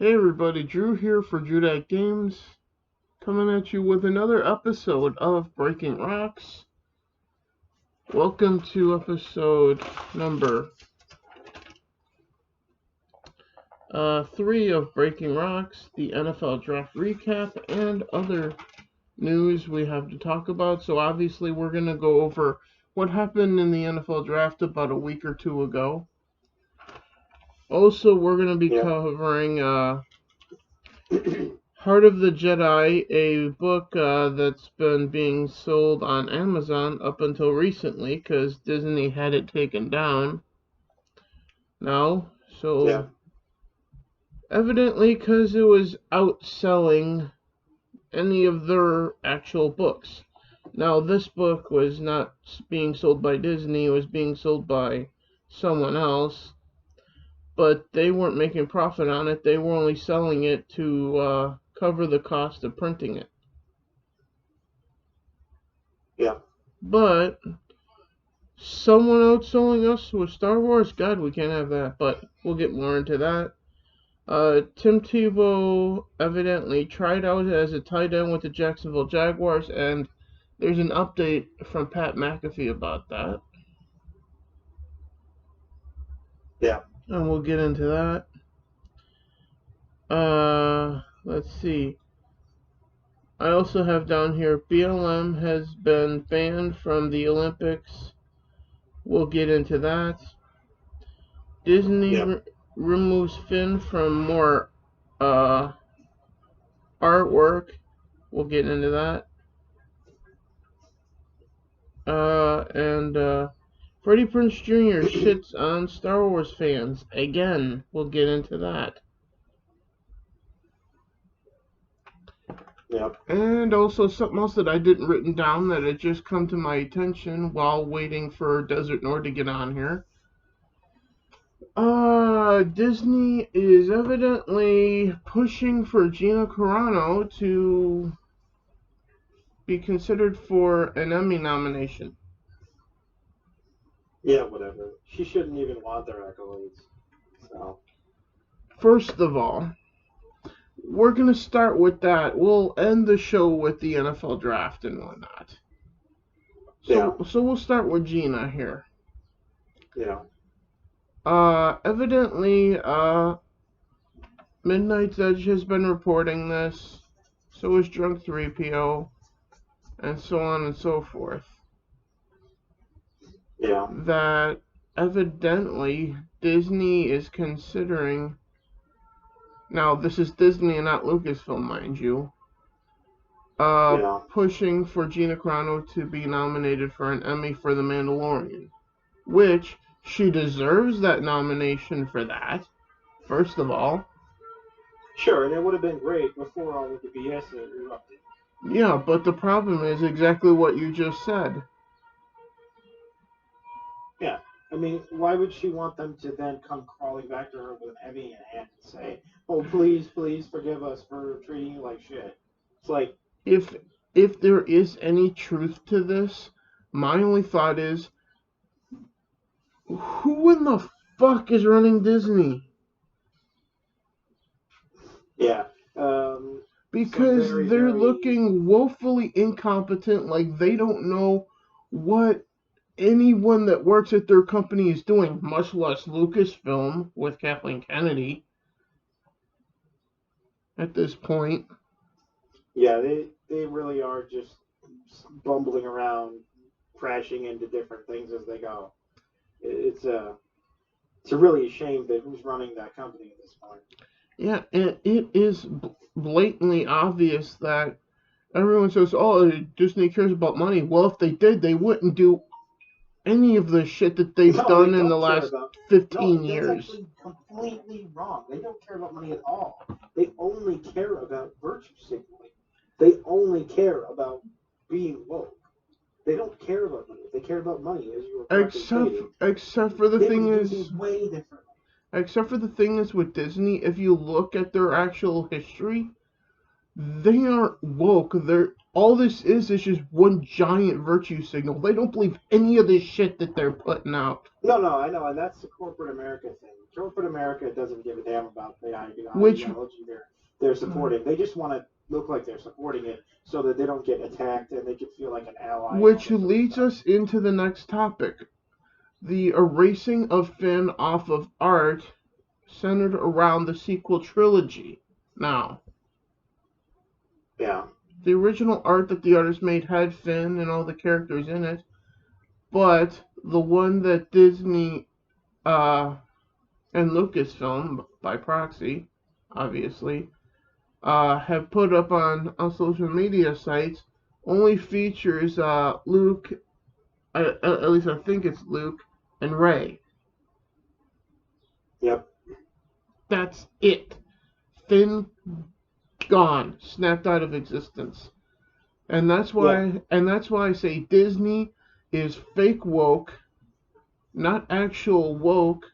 Hey everybody, Drew here for Judat Games, coming at you with another episode of Breaking Rocks. Welcome to episode number 3 of Breaking Rocks, the NFL Draft Recap, and other news we have to talk about. So obviously we're going to go over what happened in the NFL Draft about a week or two ago. Also, we're going to be covering Heart of the Jedi, a book that's been being sold on Amazon up until recently because Disney had it taken down now. So, evidently because it was outselling any of their actual books. Now, this book was not being sold by Disney, it was being sold by someone else. But they weren't making profit on it, they were only selling it to cover the cost of printing it. Yeah. But someone outselling us with Star Wars? God, we can't have that. But we'll get more into that. Tim Tebow evidently tried out as a tight end with the Jacksonville Jaguars, and there's an update from Pat McAfee about that. Yeah. And we'll get into that. Let's see. I also have down here, BLM has been banned from the Olympics. We'll get into that. Disney removes Finn from more artwork. We'll get into that. And Freddie Prinze Jr. shits on Star Wars fans again. We'll get into that. Yep. And also something else that I didn't written down that had just come to my attention while waiting for Desert Nord to get on here. Disney is evidently pushing for Gina Carano to be considered for an Emmy nomination. Yeah, whatever. She shouldn't even want their accolades. So. First of all, we're going to start with that. We'll end the show with the NFL draft and whatnot. So we'll start with Gina here. Yeah. Evidently, Midnight's Edge has been reporting this. So is Drunk 3PO. And so on and so forth. Yeah. That evidently Disney is considering. Now, this is Disney and not Lucasfilm, mind you. Pushing for Gina Carano to be nominated for an Emmy for The Mandalorian. Which, she deserves that nomination for that, first of all. Sure, and it would have been great before all of the BS erupted. Yeah, but the problem is exactly what you just said. Yeah. I mean, why would she want them to then come crawling back to her with an Emmy in hand and say, oh, please, please forgive us for treating you like shit? It's like... If there is any truth to this, my only thought is, who in the fuck is running Disney? Yeah. Because they're looking woefully incompetent, like they don't know what anyone that works at their company is doing, much less Lucasfilm with Kathleen Kennedy at this point. Yeah, they really are just bumbling around, crashing into different things as they go. It's really a shame that who's running that company at this point. Yeah, and it is blatantly obvious that everyone says, oh, Disney cares about money. Well, if they did, they wouldn't do any of the shit that they've done in the last 15 years. That's actually completely wrong. They don't care about money at all. They only care about virtue signaling. They only care about being woke. They don't care about money. They care about money, as you were except for the thing is, way different. Except for the thing is with Disney, if you look at their actual history, they aren't woke. All this is just one giant virtue signal. They don't believe any of this shit that they're putting out. No, I know, and that's the corporate America thing. corporate America doesn't give a damn about the which ideology they're supporting. They just want to look like they're supporting it so that they don't get attacked and they can feel like an ally and all which this sort of leads stuff. us into the next topic: the erasing of Finn off of art centered around the sequel trilogy. Now, Yeah. the original art that the artist made had Finn and all the characters in it, but the one that Disney and Lucasfilm, by proxy, obviously, have put up on social media sites only features Luke, at least I think it's Luke, and Rey. Yep. That's it. Finn gone, snapped out of existence. Yeah. And that's why I say Disney is fake woke, not actual woke,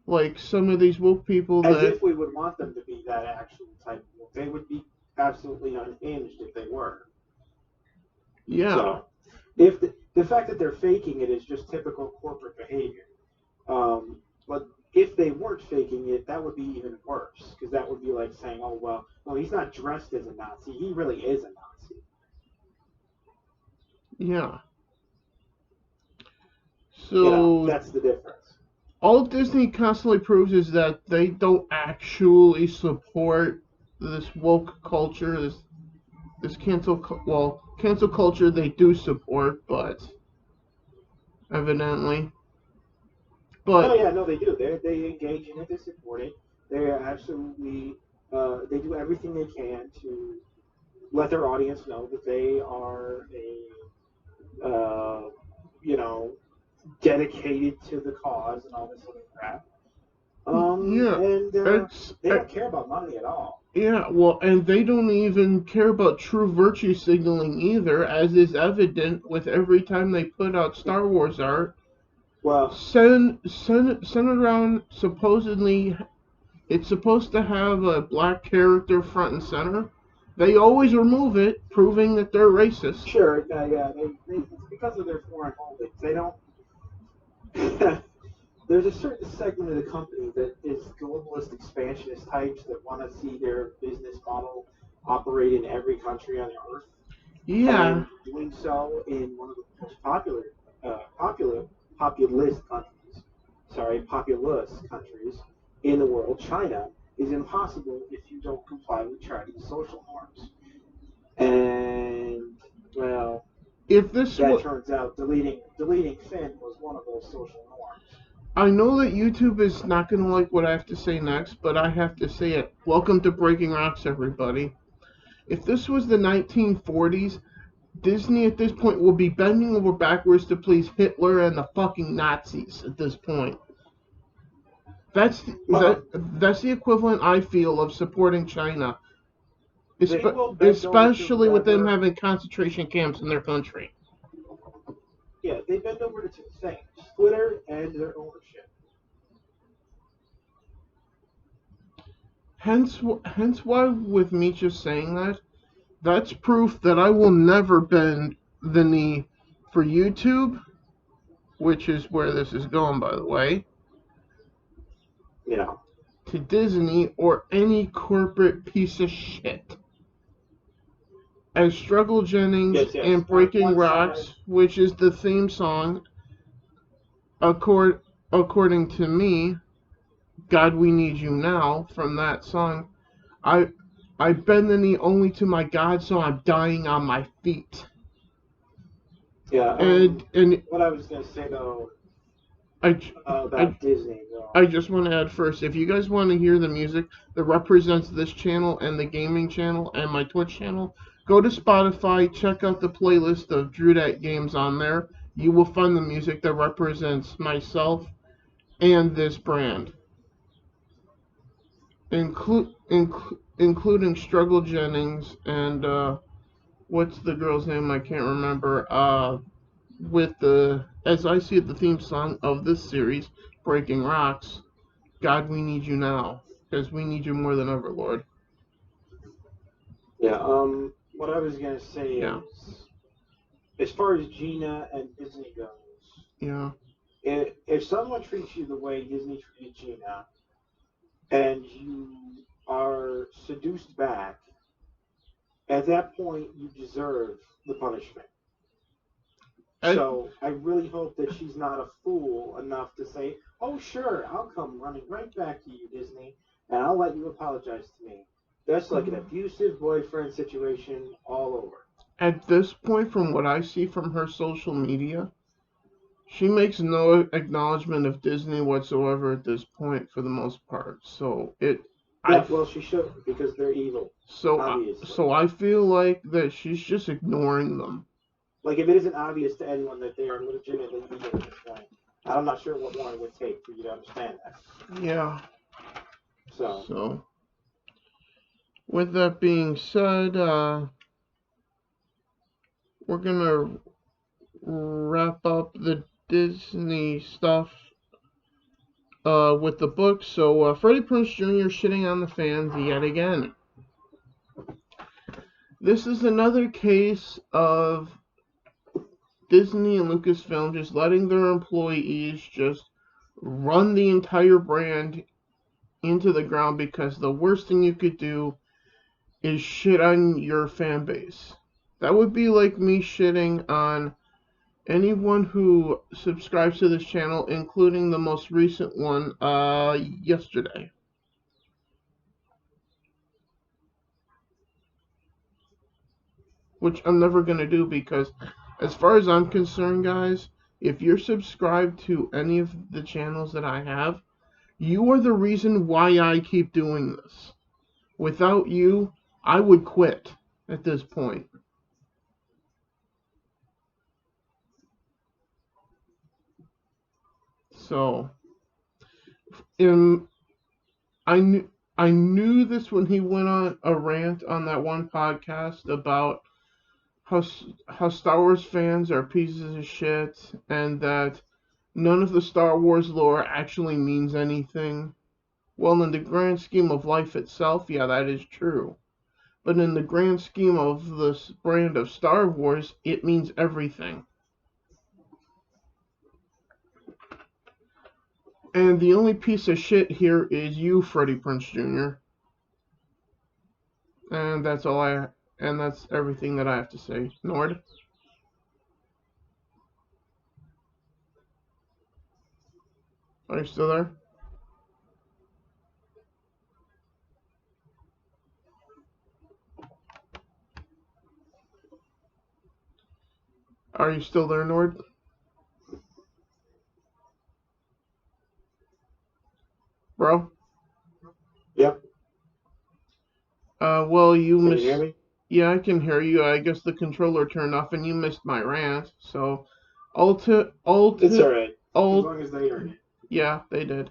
like some of these woke people As that if we would want them to be that actual type of book. They would be absolutely unhinged if they were. yeah. So, if the fact that they're faking it is just typical corporate behavior. But if they weren't faking it, that would be even worse because that would be like saying, "Oh well, no, he's not dressed as a Nazi. He really is a Nazi." Yeah. You know, So that's the difference. all Disney constantly proves is that they don't actually support this woke culture, this cancel culture they do support, but evidently, Oh but yeah, no, they do. They engage in it. They support it. They are absolutely. They do everything they can to let their audience know that they are you know, dedicated to the cause and all this other crap. yeah, And it's they don't care about money at all. yeah, well, and they don't even care about true virtue signaling either, as is evident with every time they put out Star Wars art. Well, Centered around supposedly it's supposed to have a black character front and center. They always remove it, proving that they're racist. sure, yeah, it's because of their foreign holdings. They don't. There's a certain segment of the company that is globalist expansionist types that want to see their business model operate in every country on the earth, Yeah, and doing so in one of the most popular populist countries, populous countries in the world, China, is impossible if you don't comply with Chinese social norms. And well, if this that was, turns out deleting Finn was one of those social norms. I know that YouTube is not going to like what I have to say next, but I have to say it. Welcome to Breaking Rocks, everybody. If this was the 1940s, Disney at this point will be bending over backwards to please Hitler and the fucking Nazis at this point. Well, That's the equivalent I feel of supporting China, they will bend over to especially with them whoever. having concentration camps in their country. Yeah, they bend over to two things: Twitter and their ownership. Hence why with me just saying that, that's proof that I will never bend the knee for YouTube, which is where this is going, by the way, You know. to Disney or any corporate piece of shit. As Struggle Jennings Yes, yes. in Breaking One side. Rocks, which is the theme song, according to me, God We Need You Now, from that song, I I bend the knee only to my God, so I'm dying on my feet. Yeah. And What I was gonna say though I, I, about Disney I though. just want to add first, if you guys want to hear the music that represents this channel and the gaming channel and my Twitch channel, go to Spotify, check out the playlist of Drudat games on there. You will find the music that represents myself and this brand, including Struggle Jennings and what's the girl's name? I can't remember. With the as I see it, the theme song of this series, Breaking Rocks. God, we need you now, because we need you more than ever, Lord. Yeah. What I was gonna say Yeah, is, as far as Gina and Disney goes, yeah. if someone treats you the way Disney treated Gina, and you are seduced back, at that point you deserve the punishment. I, So I really hope that she's not a fool enough to say, "Oh, sure, I'll come running right back to you, Disney, and I'll let you apologize to me." That's like an abusive boyfriend situation all over. at this point, from what I see from her social media, she makes no acknowledgement of Disney whatsoever at this point, for the most part. I, Yeah, well, she should because they're evil, obviously. so I feel like that she's just ignoring them. Like if it isn't obvious to anyone that they are legitimately evil at this point, I'm not sure what more it would take for you to understand that. Yeah. So So, with that being said, we're gonna wrap up the Disney stuff with the book. So, Freddie Prinze Jr. shitting on the fans yet again. This is another case of Disney and Lucasfilm just letting their employees just run the entire brand into the ground, because the worst thing you could do is shit on your fan base. That would be like me shitting on anyone who subscribes to this channel, including the most recent one, yesterday. Which I'm never gonna do, because as far as I'm concerned, guys, if you're subscribed to any of the channels that I have, you are the reason why I keep doing this. Without you, I would quit at this point. So, I knew I knew this when he went on a rant on that one podcast about how Star Wars fans are pieces of shit, and that none of the Star Wars lore actually means anything. Well, in the grand scheme of life itself, yeah, that is true. But in the grand scheme of this brand of Star Wars, it means everything. And the only piece of shit here is you, Freddie Prinze Jr. And that's everything that I have to say. Nord, are you still there? Are you still there, Nord? Bro? yep. Well, you Can you hear missed. me? Yeah, I can hear you. I guess the controller turned off and you missed my rant. So, all It's all to, right as all, long as they heard it. yeah, they did.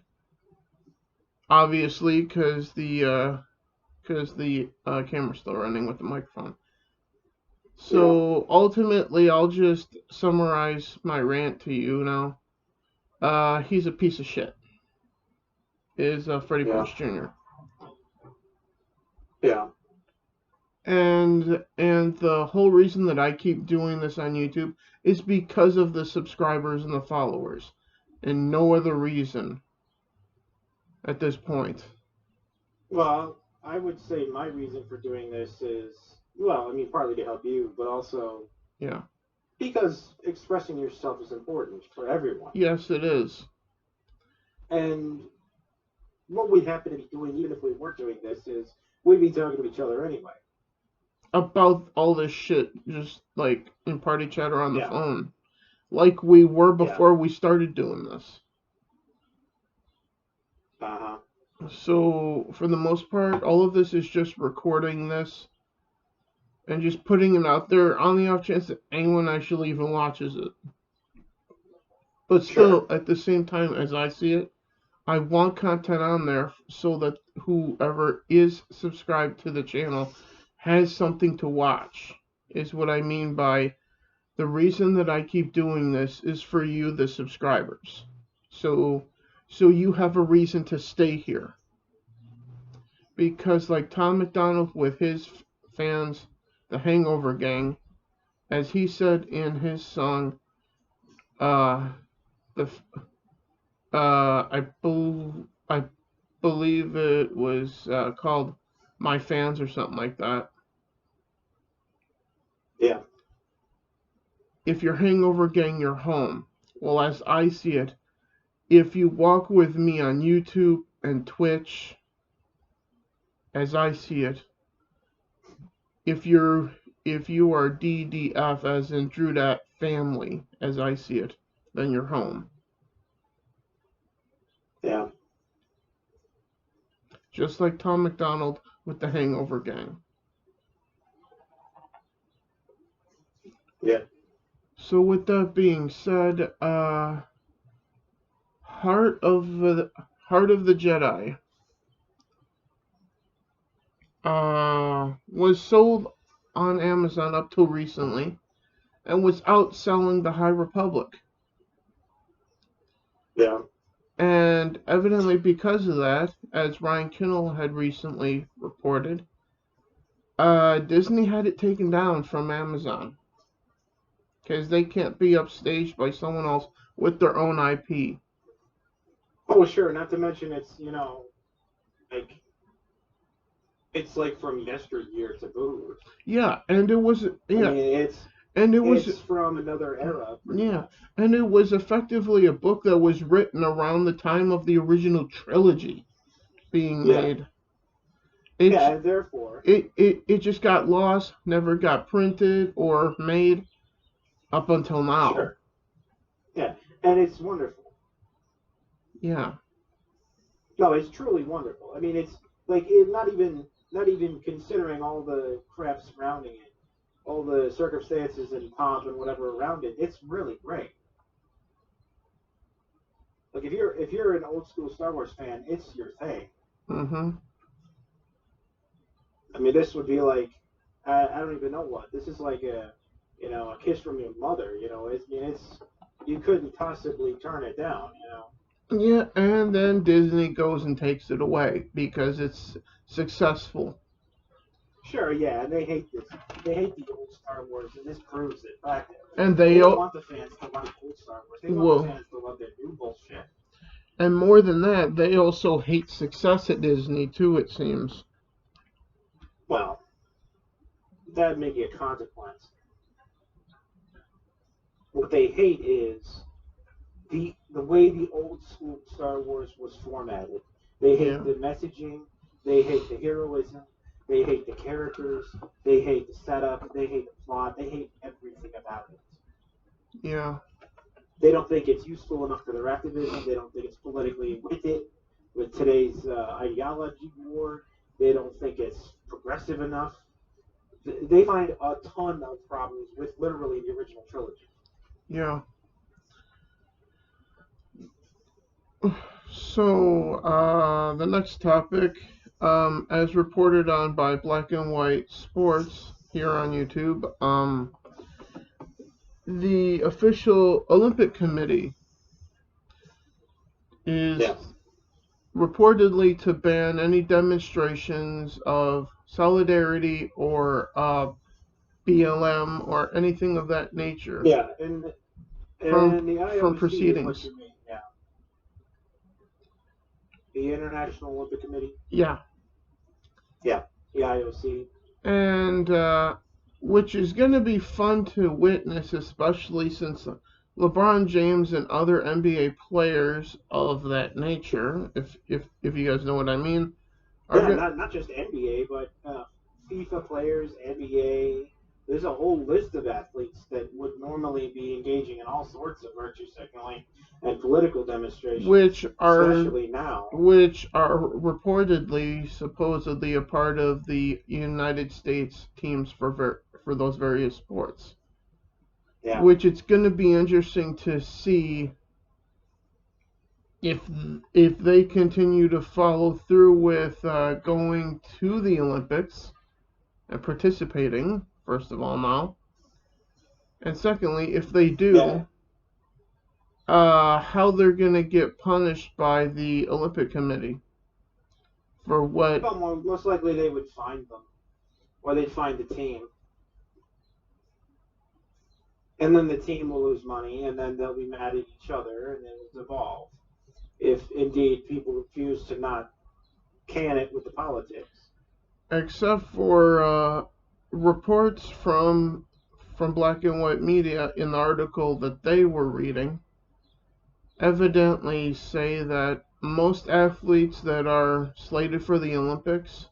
Obviously, because the camera's still running with the microphone. So, Yeah. ultimately, I'll just summarize my rant to you now. He's a piece of shit. Is Freddie Yeah. Prinze Jr. Yeah. And the whole reason that I keep doing this on YouTube is because of the subscribers and the followers, and no other reason at this point. Well, I would say my reason for doing this is, well, I mean, partly to help you, but also Yeah. because expressing yourself is important for everyone. Yes, it is. And what we happen to be doing, even if we weren't doing this, is we'd be talking to each other anyway. About all this shit, just like in party chatter on the Yeah. phone, like we were Yeah. before we started doing this. Uh huh. So, for the most part, all of this is just recording this and just putting it out there on the off chance that anyone actually even watches it. But Sure. still, at the same time, as I see it, I want content on there so that whoever is subscribed to the channel has something to watch, is what I mean by the reason that I keep doing this is for you, the subscribers. So, so you have a reason to stay here. Because like Tom McDonald with his fans, the Hangover Gang, as he said in his song, uh, the I believe it was called My Fans or something like that. Yeah. If your hangover gang, you're home. Well, as I see it, if you walk with me on YouTube and Twitch, as I see it, if you are DDF, as in Drew Dat family, as I see it, then you're home. Yeah. Just like Tom McDonald with the Hangover Gang. Yeah. So with that being said, Heart of the Jedi was sold on Amazon up till recently and was outselling the High Republic. Yeah. And evidently because of that, as Ryan Kinnell had recently reported, Disney had it taken down from Amazon because they can't be upstaged by someone else with their own IP. Oh, sure. Not to mention like it's like from yesteryear to boot. Yeah, and it was I yeah, mean, and it was it's from another era, pretty yeah, much. and it was effectively a book that was written around the time of the original trilogy being Yeah. made. It Yeah, and therefore, it just got lost, never got printed or made up until now. sure. Yeah, and it's wonderful. Yeah, No, it's truly wonderful. I mean, it's like not even considering all the crap surrounding it, all the circumstances and pomp and whatever around it. It's really great. Like if you're an old school Star Wars fan, it's your thing. mhm, I mean, this would be like I don't even know what this is like a kiss from your mother. It's you couldn't possibly turn it down. yeah, and then Disney goes and takes it away because it's successful. Sure, yeah, and they hate this. They hate the old Star Wars, and this proves it. Fact, And they they don't want the fans to like old Star Wars. They want the well, fans to love their new bullshit. and more than that, they also hate success at Disney too. It seems. Well, that may be a consequence. What they hate is the way the old school Star Wars was formatted. They hate Yeah, the messaging. They hate the heroism. They hate the characters. They hate the setup. They hate the plot. They hate everything about it. yeah, They don't think it's useful enough for their activism. They don't think it's politically with it with today's ideology war. They don't think it's progressive enough. They find a ton of problems with literally the original trilogy. yeah. So, the next topic, as reported on by Black and White Sports here on YouTube, the official Olympic Committee is Yeah. reportedly to ban any demonstrations of solidarity or BLM or anything of that nature Yeah, and the from IOC is what proceedings. you mean. Yeah, the International Olympic Committee. Yeah, Yeah, the IOC. and which is going to be fun to witness, especially since LeBron James and other NBA players of that nature, if you guys know what I mean, are Yeah, going. not just NBA, but FIFA players, NBA. There's a whole list of athletes that would normally be engaging in all sorts of virtue signaling and political demonstrations, which are especially now. which are reportedly supposedly a part of the United States teams for those various sports. Yeah. Which it's going to be interesting to see if if they continue to follow through with going to the Olympics and participating. First of all, now, and secondly, if they Yeah. do, how they're going to get punished by the Olympic Committee for what. Well, most likely they would find them, or they'd find the team. and then the team will lose money, and then they'll be mad at each other, and it will devolve if indeed people refuse to not can it with the politics. Except for reports from black and white media in the article that they were reading evidently say that most athletes that are slated for the Olympics,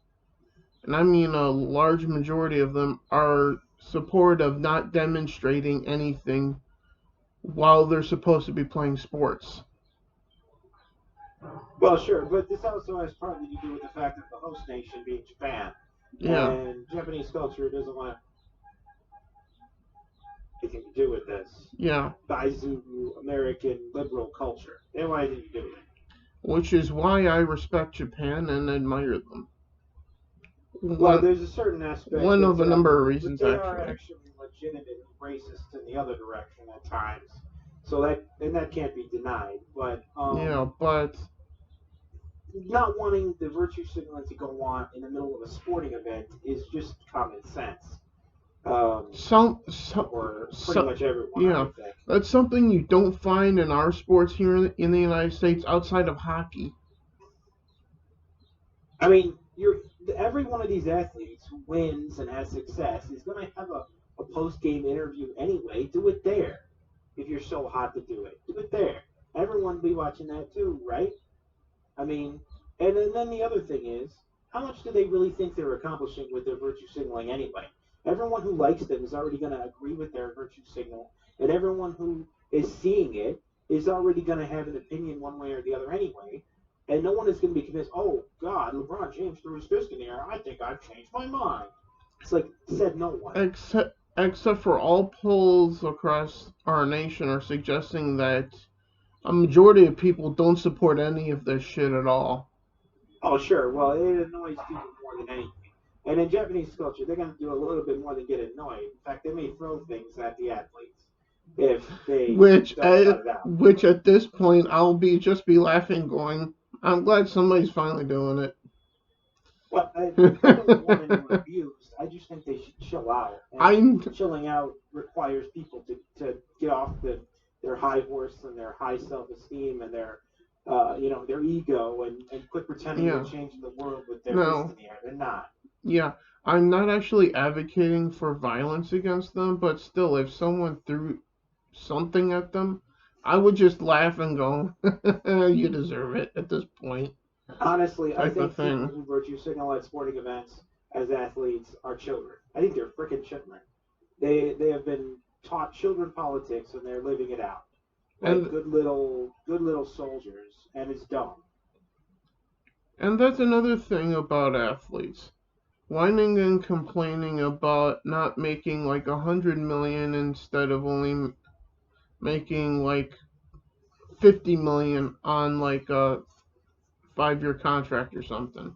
and I mean a large majority of them, are supportive of not demonstrating anything while they're supposed to be playing sports. Well, sure, but this also has partly to do with the fact that the host nation being Japan, Yeah, and Japanese culture doesn't want anything to do with this. yeah. Baizu American liberal culture. They don't want anything to do with it. Which is why I respect Japan and admire them. Well, One, there's a certain aspect one of that's a number of admirable, but reasons, they are actually. actually legitimately racist in the other direction at times. So that can't be denied. But Yeah, but not wanting the virtue signaling to go on in the middle of a sporting event is just common sense. Um, some, some, for pretty some much everyone, I yeah, would think. that's something you don't find in our sports here in the United States outside of hockey. I mean, you're every one of these athletes who wins and has success is going to have a post game interview anyway. Do it there. If you're so hot to do it there. Everyone will be watching that too, right? I mean, and then the other thing is, how much do they really think they're accomplishing with their virtue signaling anyway? Everyone who likes them is already going to agree with their virtue signal, and everyone who is seeing it is already going to have an opinion one way or the other anyway. And no one is going to be convinced, oh, God, LeBron James threw his fist in the air. I think I've changed my mind. It's like, said no one. Except for all polls across our nation are suggesting that a majority of people don't support any of this shit at all. Oh, sure. Well, it annoys people more than anything. And in Japanese culture, they're going to do a little bit more than get annoyed. In fact, they may throw things at the athletes if they don't cut it out. Which at this point I'll be just be laughing, going, "I'm glad somebody's finally doing Well, I don't want anyone it." abused. I just think they should chill out. And I chilling out requires people to get off their high horse and their high self esteem and their ego and quit pretending they're yeah changing the world with their fist no in the air. They're not. yeah I'm not actually advocating for violence against them, but still, if someone threw something at them, I would just laugh and go, "You deserve it" at this point, Honestly, I type of think people thing. who virtue signal at sporting events as athletes are children. I think they're freaking children. They have been taught children politics and they're living it out like And good little soldiers, and it's dumb. and that's another thing about athletes. Whining and complaining about not making like 100 million instead of only making like 50 million on like a 5 year contract or something.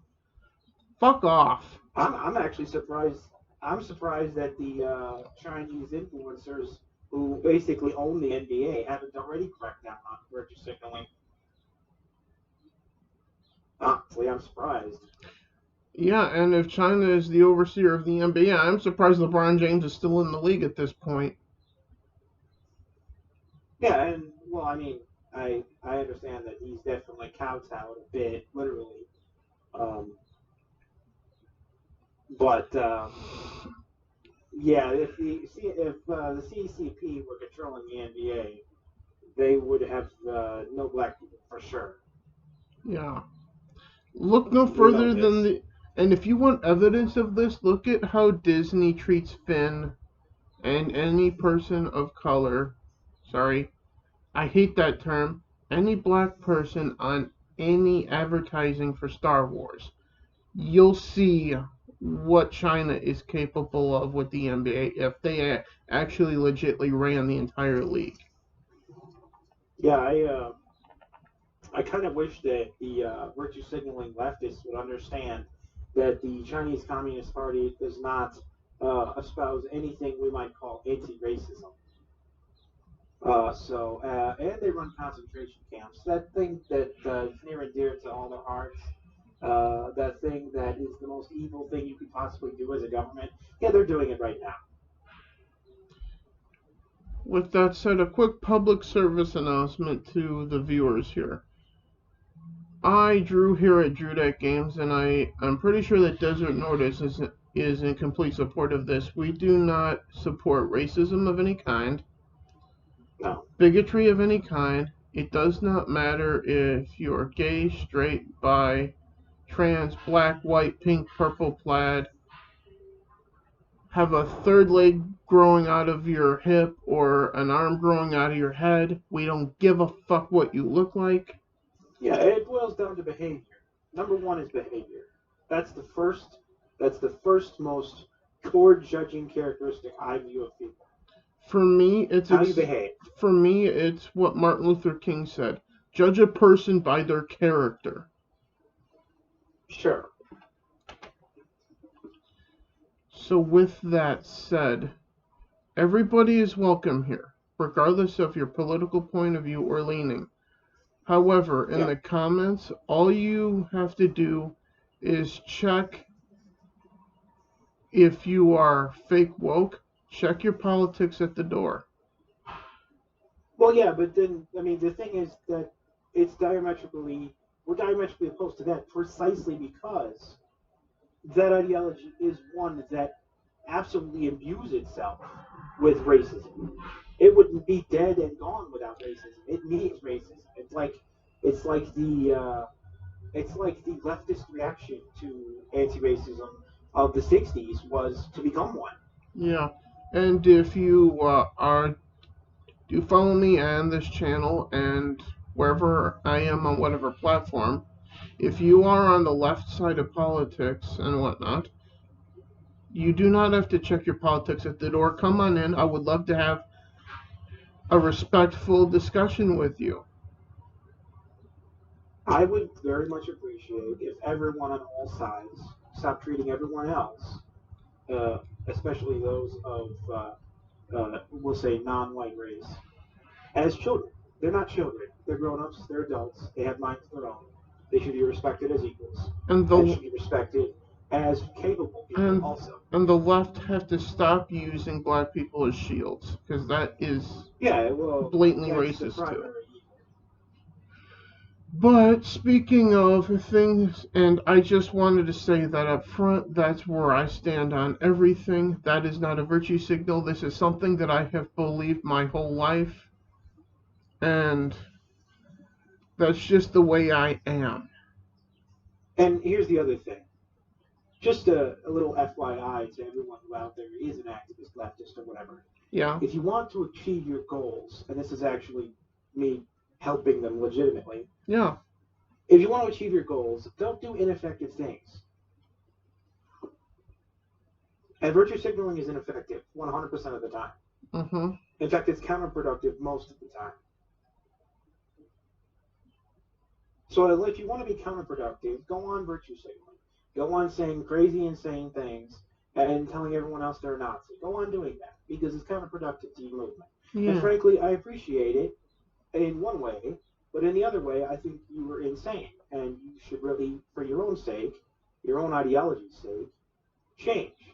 Fuck off. I'm actually surprised. I'm surprised that the Chinese influencers who basically own the NBA haven't already cracked down on virtue signaling. Honestly, I'm surprised. Yeah, and if China is the overseer of the NBA, I'm surprised LeBron James is still in the league at this point. Yeah, and well, I mean, I understand that he's definitely kowtowed a bit, literally. Um, but yeah, if the CCP were controlling the NBA, they would have no black people for sure. Yeah. Look no You know further than this. the. And if you want evidence of this, look at how Disney treats Finn and any person of color. Sorry, I hate that term. Any black person on any advertising for Star Wars. You'll see what China is capable of with the NBA if they actually legitimately ran the entire league. Yeah, I kind of wish that the virtue signaling leftists would understand that the Chinese Communist Party does not espouse anything we might call anti-racism. And they run concentration camps. That thing that is near and dear to all their hearts. That thing that is the most evil thing you could possibly do as a government. Yeah, they're doing it right now. with that said, a quick public service announcement to the viewers here. I drew here at Drew Deck Games, and I'm pretty sure that Desert Nordis is in complete support of this. We do not support racism of any kind, No. bigotry of any kind. It does not matter if you're gay, straight, bi, trans, black, white, pink, purple, plaid, have a third leg growing out of your hip or an arm growing out of your head. We don't give a fuck what you look like. Yeah, it boils down to behavior. Number one is behavior. That's the first most core judging characteristic I view of people. For me, it's how you behave. For me, it's what Martin Luther King said: judge a person by their character. Sure. So with that said, everybody is welcome here, regardless of your political point of view or leaning. However, in the comments, all you have to do is check if you are fake woke, check your politics at the door. Well, yeah, but then, I mean, the thing is that we're diametrically opposed to that precisely because that ideology is one that absolutely imbues itself with racism. It wouldn't be dead and gone without racism. It needs racism. It's like the leftist reaction to anti-racism of the '60s was to become one. Yeah, and if you do follow me and this channel and wherever I am on whatever platform, if you are on the left side of politics and whatnot, you do not have to check your politics at the door. Come on in. I would love to have a respectful discussion with you. I would very much appreciate if everyone on all sides stopped treating everyone else, especially those of, we'll say, non-white race, as children. They're not children. They're grown-ups. They're adults. They have minds of their own. They should be respected as equals. And they should be respected as capable people also. And the left have to stop using black people as shields, because that is blatantly racist too. But speaking of things, and I just wanted to say that up front, that's where I stand on everything. That is not a virtue signal. This is something that I have believed my whole life. And that's just the way I am. And here's the other thing. Just a little FYI to everyone who out there is an activist, leftist, or whatever. Yeah. If you want to achieve your goals, and this is actually me helping them legitimately. Yeah. If you want to achieve your goals, don't do ineffective things. And virtue signaling is ineffective 100% of the time. Mm-hmm. In fact, it's counterproductive most of the time. So if you want to be counterproductive, go on virtue signaling. Go on saying crazy, insane things and telling everyone else they're a Nazi. Go on doing that because it's counterproductive to your movement. Yeah. And frankly, I appreciate it in one way, but in the other way, I think you were insane. And you should really, for your own sake, your own ideology's sake, change.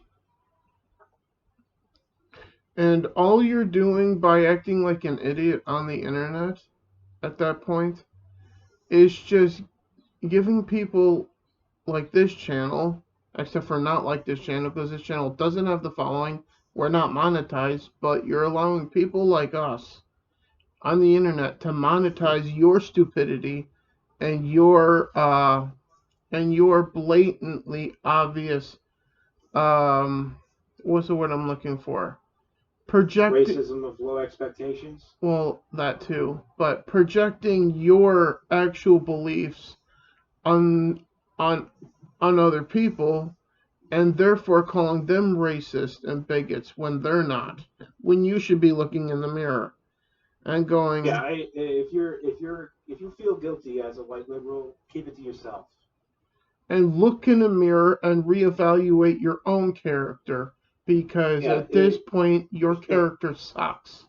And all you're doing by acting like an idiot on the internet at that point is just giving people like this channel, except for not like this channel, because this channel doesn't have the following, we're not monetized, but you're allowing people like us on the internet to monetize your stupidity and your blatantly obvious what's the word I'm looking for? Racism of low expectations. Well, that too, but projecting your actual beliefs on other people, and therefore calling them racist and bigots when they're not, when you should be looking in the mirror and going, yeah, if you feel guilty as a white liberal, keep it to yourself and look in the mirror and reevaluate your own character, because at this point your character sucks.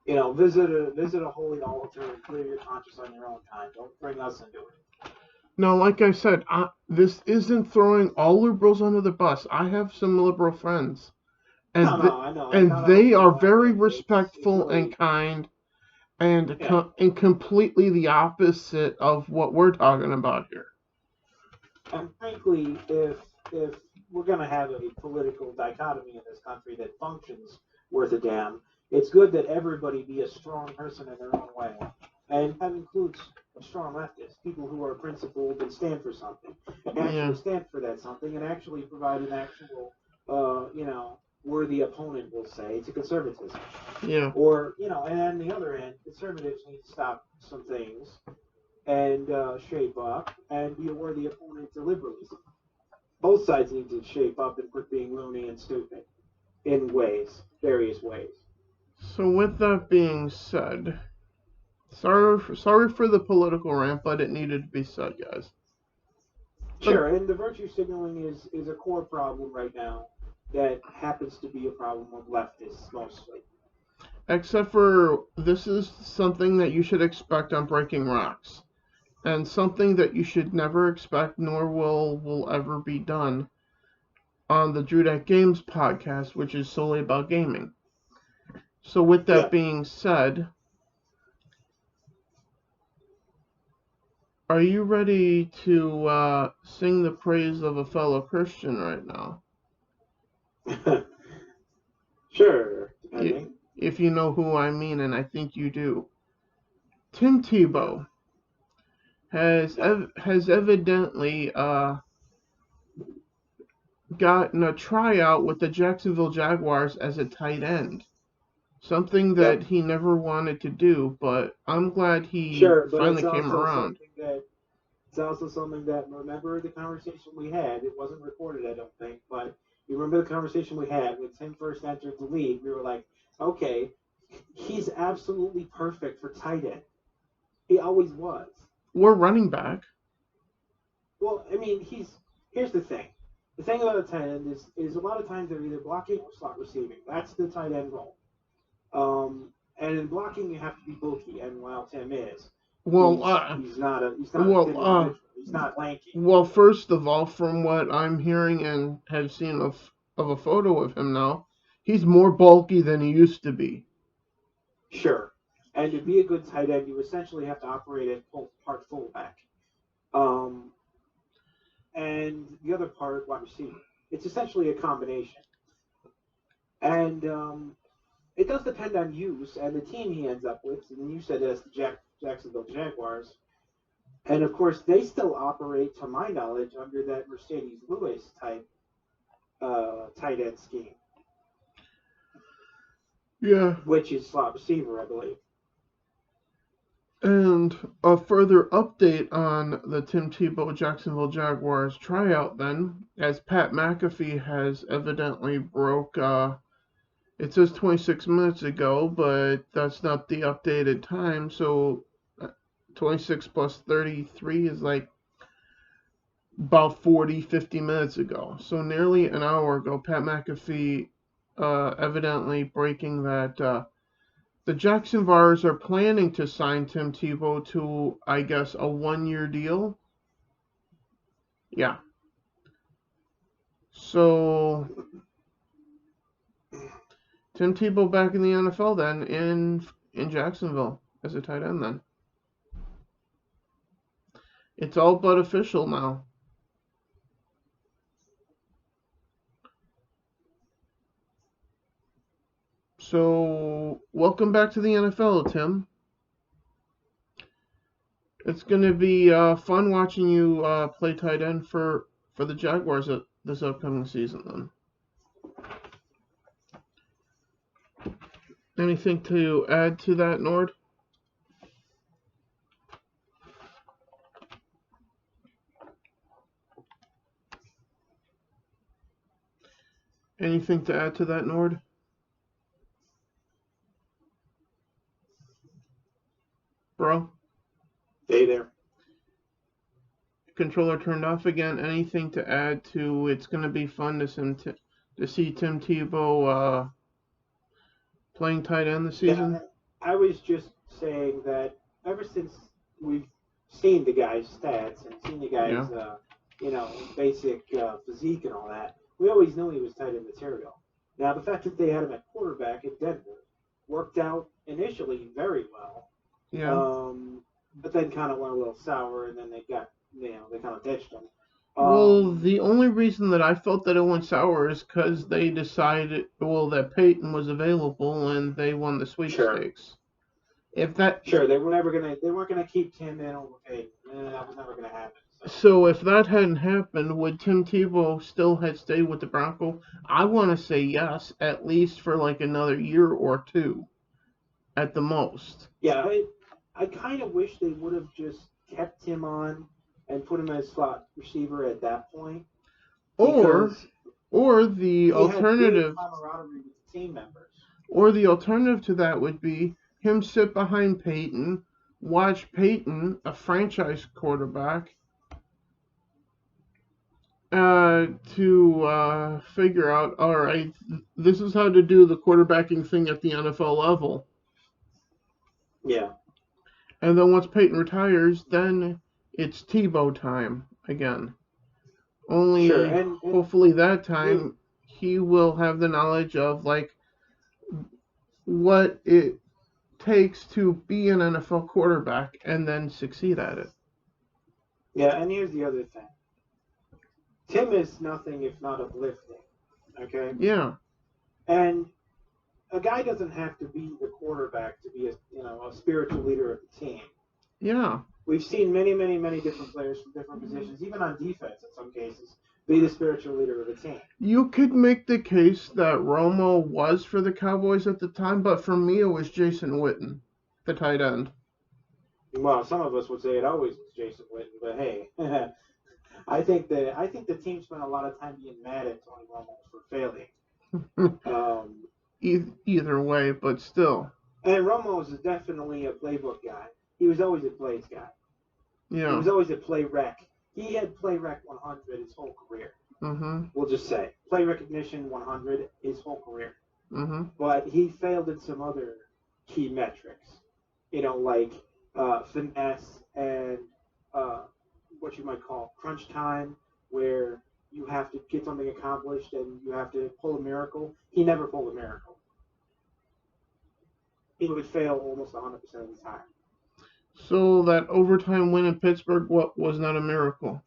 You know, visit a holy altar and clear your conscience on your own time. Don't bring us into it. Now, like I said, this isn't throwing all liberals under the bus. I have some liberal friends, No, and no, I know. I'm and not they arguing are that, very but it's respectful and really, kind, and yeah. and completely the opposite of what we're talking about here. And frankly, if we're going to have a political dichotomy in this country that functions worth a damn, it's good that everybody be a strong person in their own way, and that includes a strong leftist, people who are principled and stand for something, and Yeah, actually stand for that something, and actually provide an actual, worthy opponent, we'll say, to conservatism. yeah. Or, and on the other end, conservatives need to stop some things and shape up and be a worthy opponent to liberalism. Both sides need to shape up and quit being loony and stupid in various ways. So with that being said, sorry for the political rant, but it needed to be said, guys. But Sure, and the virtue signaling is a core problem right now that happens to be a problem with leftists mostly. except for this is something that you should expect on Breaking Rocks, and something that you should never expect, nor will ever be done on the Drew That Games podcast, which is solely about gaming. So with that Yeah. being said, are you ready to sing the praise of a fellow Christian right now? Sure, depending. If you know who I mean, and I think you do. Tim Tebow Yeah. has evidently gotten a tryout with the Jacksonville Jaguars as a tight end. Something that Yep. he never wanted to do, but I'm glad he Sure, but finally came around. it's also something that, remember the conversation we had. It wasn't recorded, I don't think, but you remember the conversation we had when Tim first entered the league. We were like, okay, he's absolutely perfect for tight end. He always was. We're running back. Well, I mean, here's the thing. The thing about a tight end is a lot of times they're either blocking or slot receiving. That's the tight end role. And in blocking, you have to be bulky. And while Tim is, Well, he's not a well, thin individual. He's not lanky. well. First of all, from what I'm hearing and have seen of a photo of him now, he's more bulky than he used to be. Sure. And to be a good tight end, you essentially have to operate at part fullback. Um, and the other part, wide receiver. It's essentially a combination. And it does depend on use and the team he ends up with. And you said that's the Jacksonville Jaguars. And of course, they still operate, to my knowledge, under that Mercedes Lewis type tight end scheme, Yeah. which is slot receiver, I believe. And a further update on the Tim Tebow Jacksonville Jaguars tryout, then, as Pat McAfee has evidently broke. It says 26 minutes ago, but that's not the updated time. So 26 plus 33 is like about 40, 50 minutes ago. So nearly an hour ago, Pat McAfee evidently breaking that the Jacksonville are planning to sign Tim Tebow to, I guess, a 1 year deal. Yeah. So Tim Tebow back in the NFL then in Jacksonville as a tight end then. It's all but official now. So welcome back to the NFL, Tim. It's gonna be fun watching you play tight end for the Jaguars this upcoming season. Then, anything to add to that, Nord? Anything to add to that, Nord? Bro, Stay there. controller turned off again. Anything to add to? It's gonna be fun to see Tim Tebow playing tight end this Yeah, season. I was just saying that ever since we've seen the guy's stats and seen the Yeah. guy's, basic physique and all that, we always knew he was tight end material. Now, the fact that they had him at quarterback in Denver worked out initially very well, Yeah. but then kind of went a little sour, and then they kind of ditched him. Well, the only reason that I felt that it went sour is because they decided, well, that Peyton was available and they won the Sure, sweepstakes. If that, sure, they weren't gonna keep Tim in over Peyton. That was never gonna happen. so if that hadn't happened, would Tim Tebow still have stayed with the Broncos? I want to say yes, at least for like another year or two, at the most. Yeah, I kind of wish they would have just kept him on and put him as slot receiver at that point Or, because or the he had good alternative, camaraderie with the team members. or the alternative to that would be him sit behind Peyton, watch Peyton, a franchise quarterback, to figure out, all right, this is how to do the quarterbacking thing at the NFL level. Yeah, And then once Peyton retires, then it's Tebow time again. sure, Only and hopefully that you time he will have the knowledge of like what it takes to be an NFL quarterback and then succeed at it. yeah, and here's the other thing. Tim is nothing if not uplifting. Okay, Yeah, and a guy doesn't have to be the quarterback to be a spiritual leader of the team. yeah. We've seen many, many, many different players from different positions, even on defense in some cases, be the spiritual leader of the team. You could make the case that Romo was for the Cowboys at the time, but for me it was Jason Witten, the tight end. Well, some of us would say it always was Jason Witten, but hey, I think the team spent a lot of time being mad at Tony Romo for failing. Um, Either way, but still. and Romo is definitely a playbook guy. He was always a plays guy. He Yeah. was always a play rec. He had play rec 100 his whole career. Mhm. We'll just say play recognition 100 his whole career. Mhm. But he failed in some other key metrics. Like finesse and uh, what you might call crunch time, where you have to get something accomplished and you have to pull a miracle. He never pulled a miracle. He would fail almost 100% of the time. So that overtime win in Pittsburgh, what was not a miracle?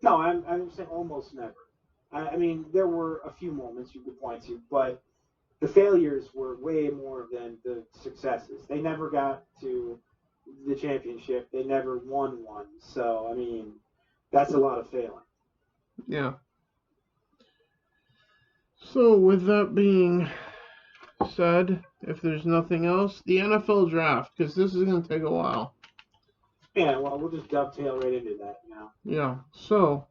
No, I'm saying almost never. I mean, there were a few moments you could point to, but the failures were way more than the successes. They never got to the championship. They never won one. So, I mean, that's a lot of failing. Yeah. So with that being said, if there's nothing else, the NFL draft, because this is going to take a while. Yeah, well, we'll just dovetail right into that now. Yeah. So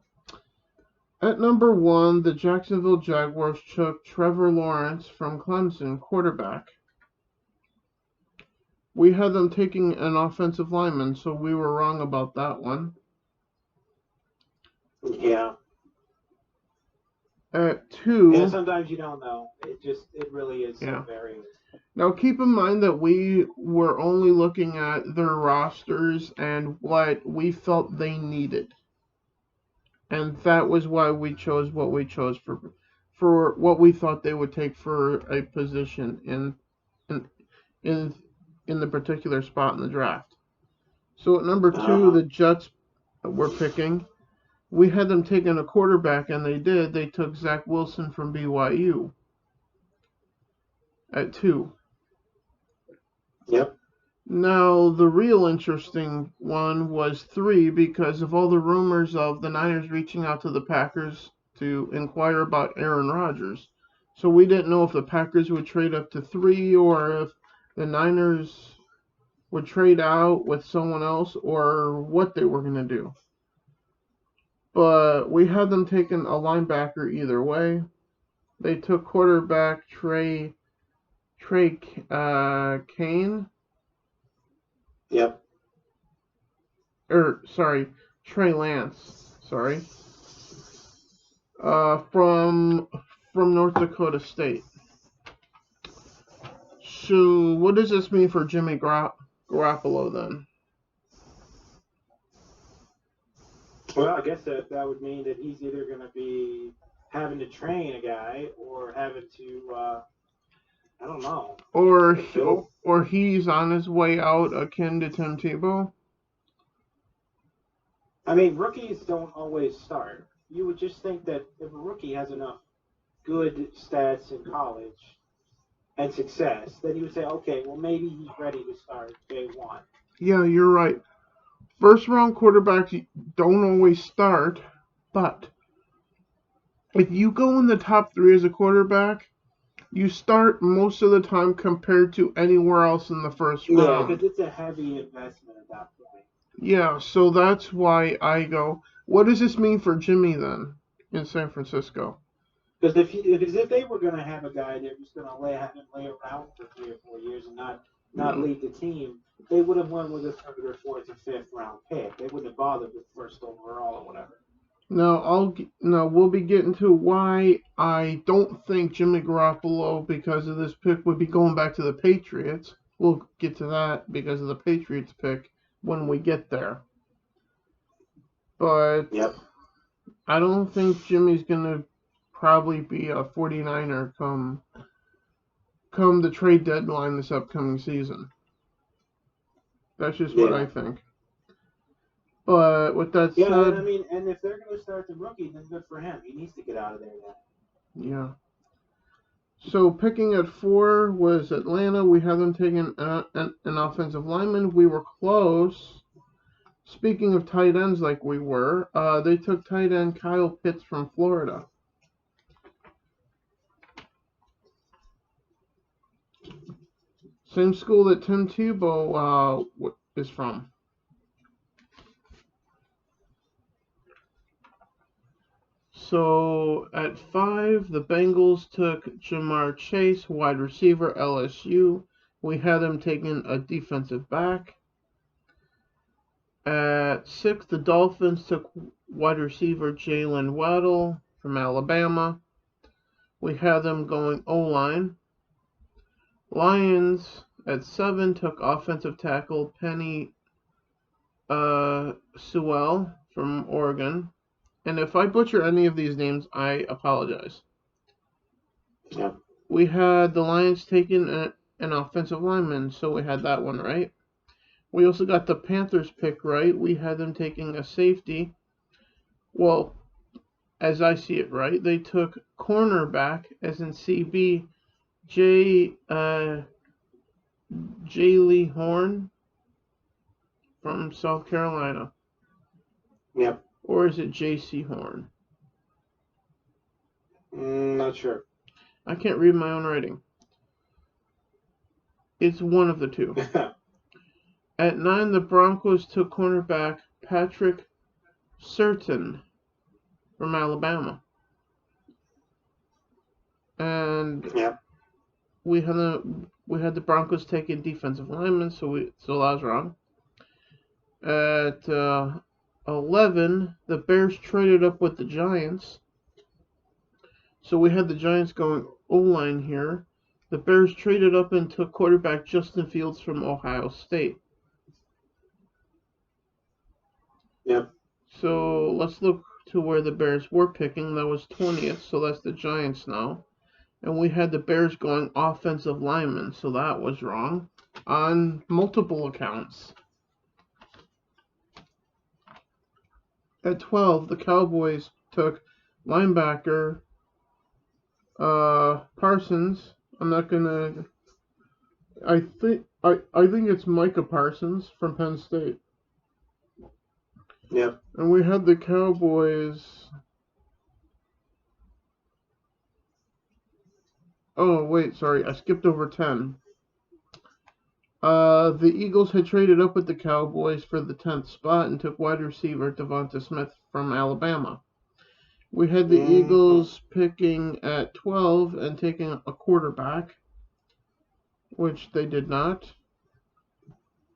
at number 1, the Jacksonville Jaguars took Trevor Lawrence from Clemson, quarterback. We had them taking an offensive lineman, so we were wrong about that one. Yeah. At Yeah, 2, sometimes you don't know. It really is yeah. so varied. Now keep in mind that we were only looking at their rosters and what we felt they needed. And that was why we chose what we chose for what we thought they would take for a position in in in the particular spot in the draft. So at number 2, Uh-huh. the Jets were picking. We had them taking a quarterback, and they did. They took Zach Wilson from BYU at 2. Yep. Now, the real interesting one was 3 because of all the rumors of the Niners reaching out to the Packers to inquire about Aaron Rodgers. So we didn't know if the Packers would trade up to 3 or if the Niners would trade out with someone else or what they were going to do. But we had them taking a linebacker either way. They took quarterback Trey Kane. Yep. Sorry, Trey Lance. Sorry. From North Dakota State. So what does this mean for Jimmy Garoppolo then? Well, I guess that would mean that he's either going to be having to train a guy or having to, I don't know, Or fulfill. or he's on his way out, akin to Tim Tebow. I mean, rookies don't always start. You would just think that if a rookie has enough good stats in college and success, then you would say, okay, well, maybe he's ready to start day one. Yeah, you're right. First round quarterbacks don't always start, but if you go in the top 3 as a quarterback, you start most of the time compared to anywhere else in the first Yeah, round. because it's a heavy investment at that point. Yeah, so that's why I go, what does this mean for Jimmy then in San Francisco? Because if they were going to have a guy that was going to have him lay around for 3 or 4 years and not No. lead the team, they would have won with a third or fourth or fifth round pick. They wouldn't have bothered with first overall or whatever. No, we'll be getting to why I don't think Jimmy Garoppolo, because of this pick, would be going back to the Patriots. We'll get to that because of the Patriots pick when we get there. But Yep. I don't think Jimmy's gonna probably be a 49er come the trade deadline this upcoming season. That's just what I think. But with that Yeah, and I said, mean, and if they're going to start the rookie, then good for him. He needs to get out of there now. yeah. So picking at 4 was Atlanta. We had them taking an offensive lineman. We were close. Speaking of tight ends, like we were, they took tight end Kyle Pitts from Florida. Same school that Tim Tebow is from. So at 5, the Bengals took Jamar Chase, wide receiver, LSU. We had them taking a defensive back. At 6, the Dolphins took wide receiver Jalen Waddle from Alabama. We had them going O-line. Lions at 7 took offensive tackle Penny Sewell from Oregon. And if I butcher any of these names, I apologize. Yeah. We had the Lions taking an offensive lineman, so we had that one right. We also got the Panthers pick right. We had them taking a safety. Well, as I see it right, they took cornerback, as in CB, Lee Horn from South Carolina. Yep. Or is it J.C. Horn? Not sure. I can't read my own writing. It's one of the two. At 9, the Broncos took cornerback Patrick Surtain from Alabama. And yep. we had the Broncos taking defensive linemen, so that was wrong. At 11, the Bears traded up with the Giants. So we had the Giants going O-line here. The Bears traded up and took quarterback Justin Fields from Ohio State. Yep. So let's look to where the Bears were picking. That was 20th, so that's the Giants now. And we had the Bears going offensive lineman, so that was wrong on multiple accounts. At 12, the Cowboys took linebacker Parsons. I'm not gonna. I think it's Micah Parsons from Penn State. Yep. And we had the Cowboys. Oh wait, sorry, I skipped over 10. The Eagles had traded up with the Cowboys for the 10th spot and took wide receiver Devonta Smith from Alabama. We had the Eagles picking at 12 and taking a quarterback, which they did not.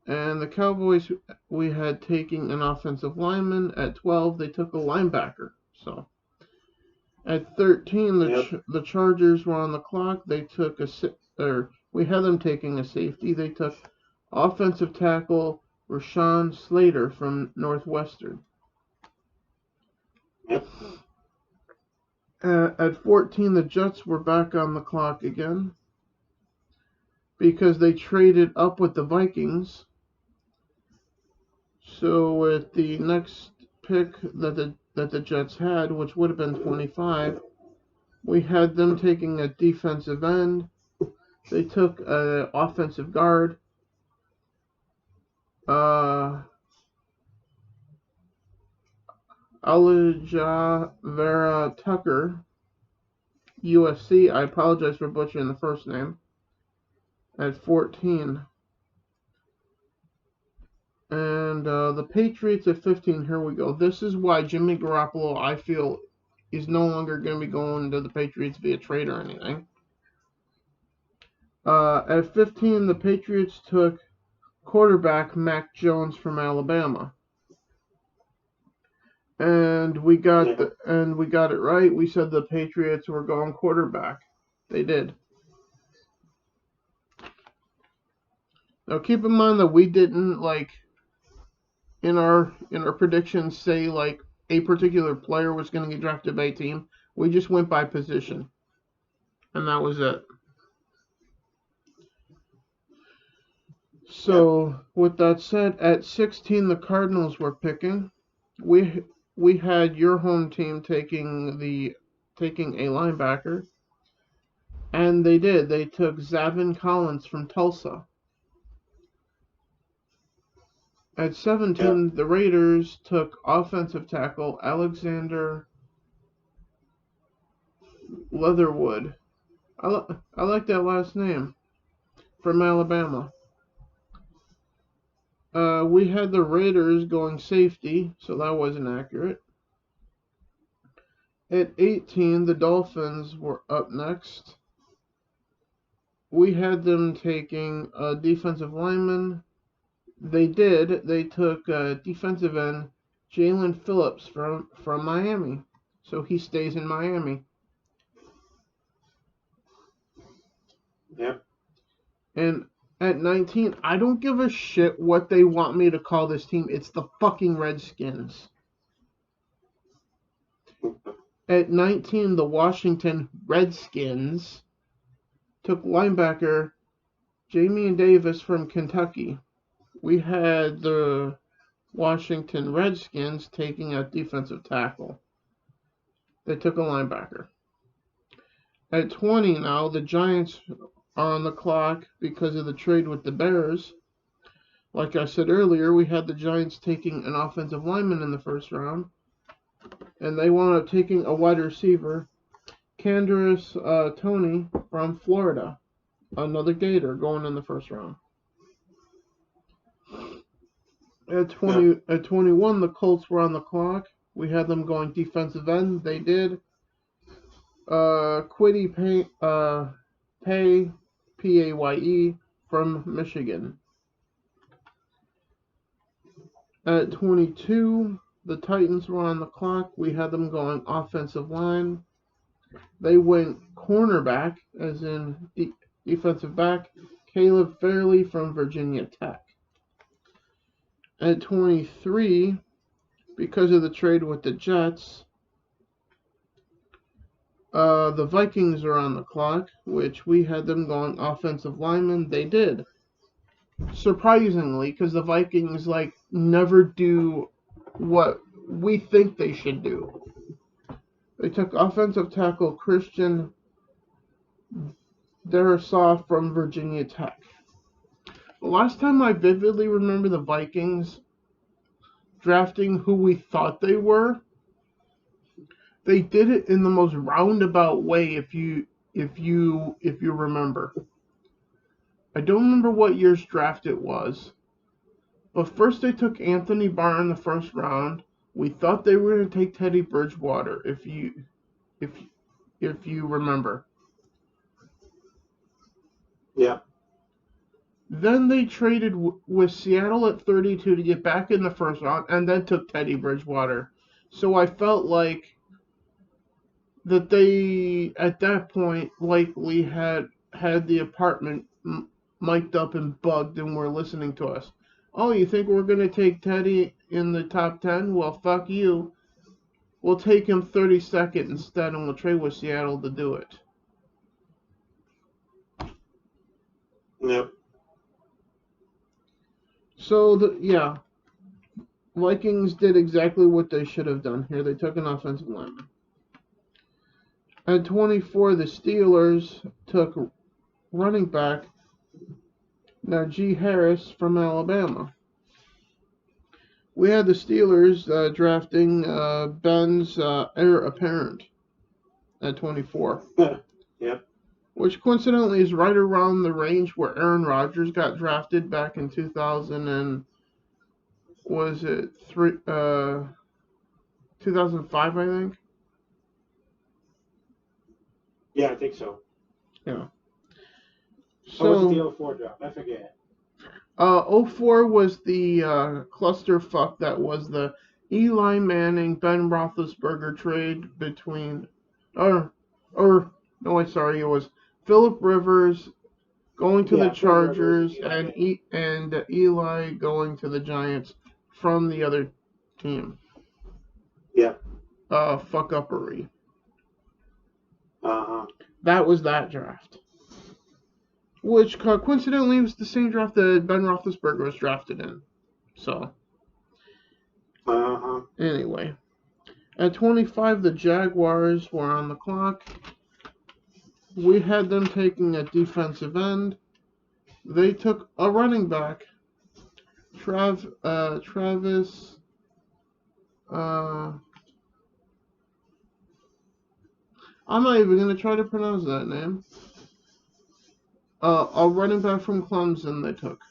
And the Cowboys, we had taking an offensive lineman. At 12, they took a linebacker. So at 13, the Chargers were on the clock. They took we had them taking a safety. They took offensive tackle Rashawn Slater from Northwestern. Yep. At 14, the Jets were back on the clock again because they traded up with the Vikings. So at the next pick that the Jets had, which would have been 25, we had them taking a defensive end. They took an offensive guard. Elijah Vera Tucker, USC. I apologize for butchering the first name. At 14. And the Patriots at 15. Here we go. This is why Jimmy Garoppolo, I feel, is no longer going to be going to the Patriots via trade or anything. At 15, the Patriots took quarterback Mac Jones from Alabama. And we got it right. We said the Patriots were going quarterback. They did. Now keep in mind that we didn't in our predictions say a particular player was going to get drafted by a team. We just went by position. And that was it. So, with that said, at 16, the Cardinals were picking. We had your home team taking a linebacker, and they did. They took Zavin Collins from Tulsa. At 17, the Raiders took offensive tackle Alexander Leatherwood. I like that last name, from Alabama. We had the Raiders going safety, so that wasn't accurate. At 18, the Dolphins were up next. We had them taking a defensive lineman. They did. They took defensive end Jalen Phillips from Miami. So he stays in Miami. Yep. And at 19, I don't give a shit what they want me to call this team. It's the fucking Redskins. At 19, the Washington Redskins took linebacker Jamie Davis from Kentucky. We had the Washington Redskins taking a defensive tackle. They took a linebacker. At 20 now, the Giants are on the clock because of the trade with the Bears. Like I said earlier, we had the Giants taking an offensive lineman in the first round. And they wound up taking a wide receiver, Kadarius Toney from Florida. Another Gator going in the first round. At 21, the Colts were on the clock. We had them going defensive end. They did. Quiddy Paye, Paye, from Michigan. At 22, the Titans were on the clock. We had them going offensive line. They went cornerback, as in defensive back, Caleb Fairley from Virginia Tech. At 23, because of the trade with the Jets, the Vikings are on the clock, which we had them going offensive lineman. They did. Surprisingly, because the Vikings never do what we think they should do. They took offensive tackle Christian Darrisaw from Virginia Tech. The last time I vividly remember the Vikings drafting who we thought they were, they did it in the most roundabout way. If you remember, I don't remember what year's draft it was, but first they took Anthony Barr in the first round. We thought they were going to take Teddy Bridgewater. If you remember. Yeah. Then they traded with Seattle at 32 to get back in the first round, and then took Teddy Bridgewater. So I felt like that they, at that point, likely had the apartment mic'd up and bugged and were listening to us. Oh, you think we're going to take Teddy in the top 10? Well, fuck you. we'll take him 32nd instead, and we'll trade with Seattle to do it. Yep. So, yeah. Vikings did exactly what they should have done here. They took an offensive lineman. At 24, the Steelers took running back Najee Harris from Alabama. We had the Steelers drafting Ben's heir apparent at 24. Yep. Which coincidentally is right around the range where Aaron Rodgers got drafted back in 2000 and was it 2005, I think. Yeah, I think so. Yeah. So, or was it the 04 draft? I forget. 04 was the clusterfuck that was the Eli Manning Ben Roethlisberger trade between, no, wait, sorry, it was Phillip Rivers going to the Chargers and Eli going to the Giants from the other team. Yeah. Fuck uppery. Uh-huh. That was that draft. Which coincidentally was the same draft that Ben Roethlisberger was drafted in. So. Uh-huh. Anyway. At 25, the Jaguars were on the clock. We had them taking a defensive end. They took a running back. Travis. I'm not even going to try to pronounce that name. A running back from Clemson they took.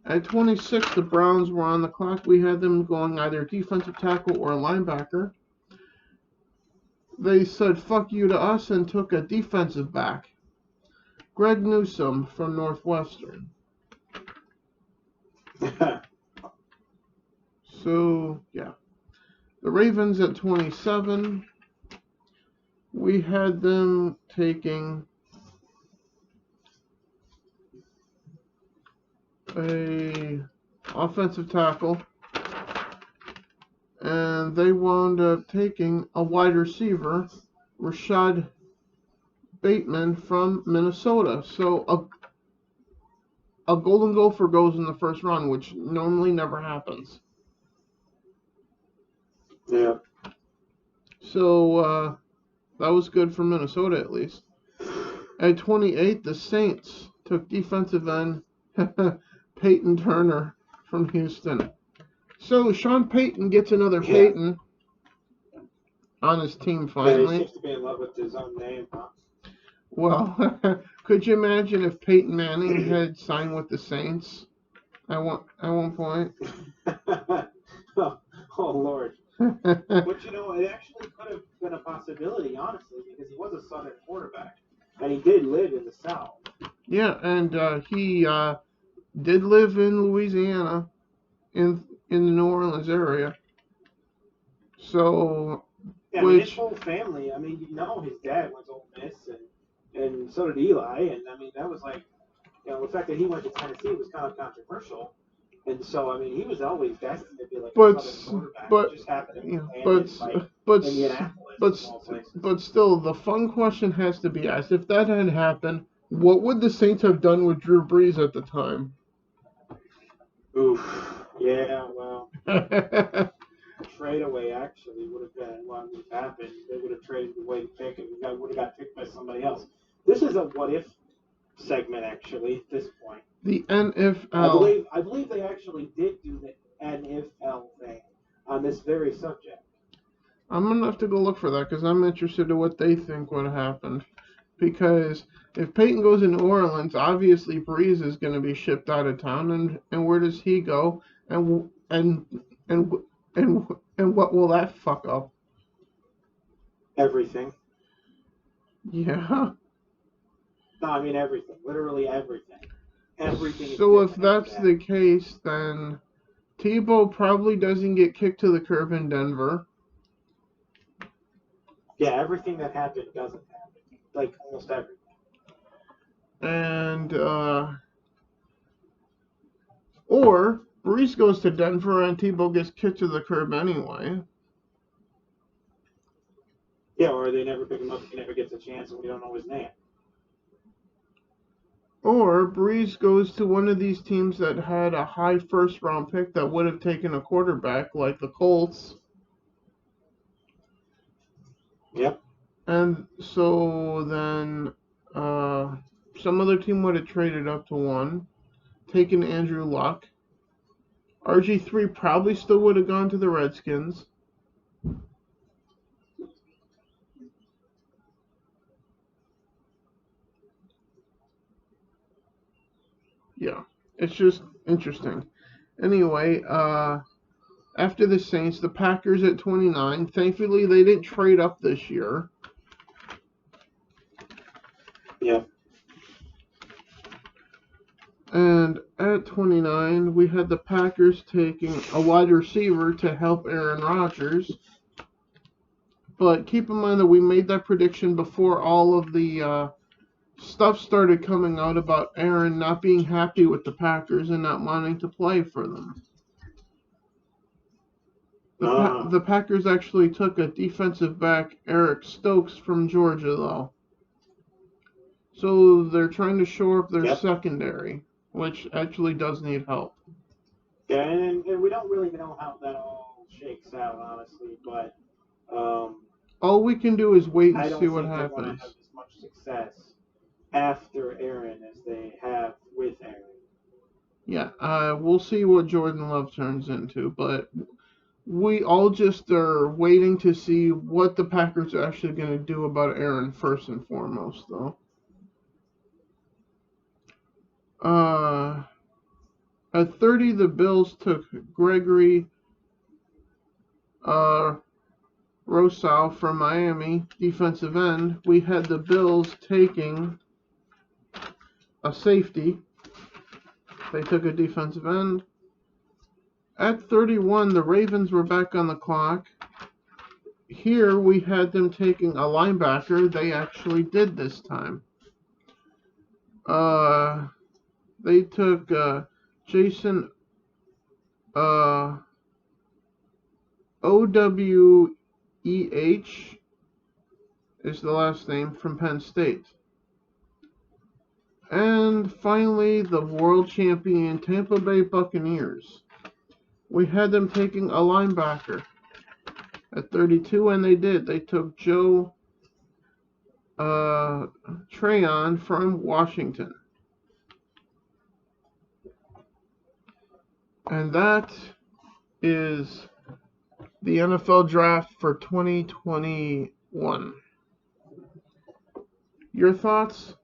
At 26, the Browns were on the clock. We had them going either defensive tackle or linebacker. They said fuck you to us and took a defensive back. Greg Newsome from Northwestern. So, yeah. The Ravens at 27. We had them taking a offensive tackle, and they wound up taking a wide receiver, Rashad Bateman from Minnesota. So a Golden Gopher goes in the first round, which normally never happens. Yeah. So that was good for Minnesota at least. At 28, the Saints took defensive end Peyton Turner from Houston. So Sean Payton gets another Peyton on his team finally. He seems to be in love with his own name, huh? Well, could you imagine if Peyton Manning had signed with the Saints at one point? Oh, Lord. But you know, it actually could have been a possibility, honestly, because he was a Southern quarterback, and he did live in the South. Yeah, and he did live in Louisiana, in the New Orleans area. So, yeah, his whole family. I mean, you know, his dad went to Ole Miss, and so did Eli, and I mean, that was like, you know, the fact that he went to Tennessee was kind of controversial. And so, I mean, he was always destined to be like a Southern quarterback. It just happened to Indianapolis. But still, the fun question has to be asked: if that had happened, what would the Saints have done with Drew Brees at the time? Oof. Yeah, well, trade away actually would have been what would have happened. They would have traded away the pick, and the guy would have got picked by somebody else. This is a what if segment, actually, at this point. The NFL. I believe they actually did do the NFL thing on this very subject. I'm going to have to go look for that because I'm interested in what they think would have happened. Because if Peyton goes in New Orleans, obviously Breeze is going to be shipped out of town, and where does he go? And what will that fuck up? Everything. Yeah. No, I mean everything. Literally everything. Everything. So if that's the case, then Tebow probably doesn't get kicked to the curb in Denver. Yeah, everything that happened doesn't happen. Like almost everything. And or Brees goes to Denver and Tebow gets kicked to the curb anyway. Yeah, or they never pick him up. He never gets a chance, and we don't know his name. Or Breeze goes to one of these teams that had a high first round pick that would have taken a quarterback, like the Colts. Yep. And so then some other team would have traded up to one, taken Andrew Luck. RG3 probably still would have gone to the Redskins. Yeah, it's just interesting. Anyway, after the Saints, the Packers at 29. Thankfully, they didn't trade up this year. Yep. And at 29, we had the Packers taking a wide receiver to help Aaron Rodgers. But keep in mind that we made that prediction before all of the stuff started coming out about Aaron not being happy with the Packers and not wanting to play for them. The Packers actually took a defensive back, Eric Stokes, from Georgia, though. So they're trying to shore up their secondary, which actually does need help. Yeah, and we don't really know how that all shakes out, honestly, but all we can do is wait and see what happens. I don't think they're going to have as much success after Aaron as they have with Aaron. Yeah, we'll see what Jordan Love turns into, but we all just are waiting to see what the Packers are actually going to do about Aaron first and foremost, though. At 30, the Bills took Gregory Rousseau from Miami, defensive end. We had the Bills taking a safety. They took a defensive end. At 31, the Ravens were back on the clock. Here we had them taking a linebacker. They actually did this time. They took Jason Oweh is the last name, from Penn State. And finally, the world champion Tampa Bay Buccaneers. We had them taking a linebacker at 32, and they did. They took Joe Trayon from Washington. And that is the NFL draft for 2021. Your thoughts?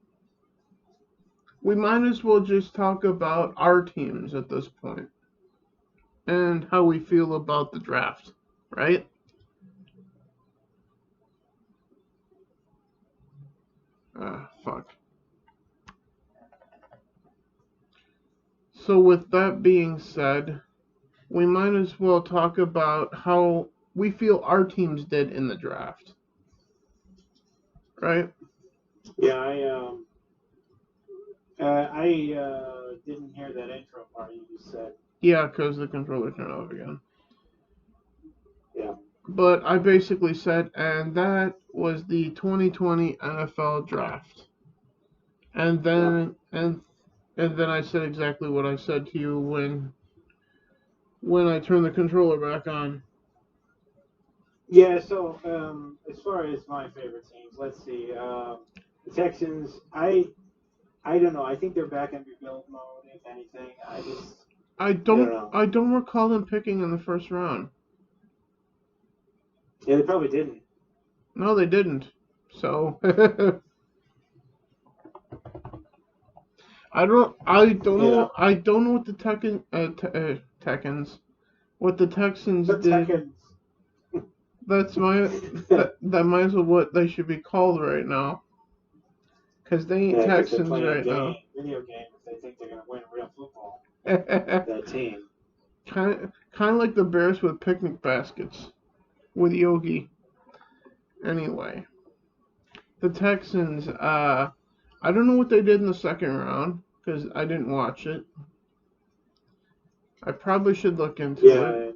We might as well just talk about our teams at this point and how we feel about the draft, right? Fuck. So with that being said, we might as well talk about how we feel our teams did in the draft. Right? Yeah, I didn't hear that intro part you just said. Yeah, because the controller turned off again. Yeah. But I basically said, and that was the 2020 NFL draft. And then and then I said exactly what I said to you when I turned the controller back on. Yeah, so as far as my favorite teams, let's see. The Texans, I don't know. I think they're back in rebuild mode, if anything. I don't recall them picking in the first round. Yeah, they probably didn't. No, they didn't. So I don't know what the Texans did. That's that might as well what they should be called right now. Because they ain't Texans right now. Video game if they think they're gonna win real football. That team. Kind of like the Bears with picnic baskets with Yogi. Anyway, the Texans. I don't know what they did in the second round because I didn't watch it. I probably should look into it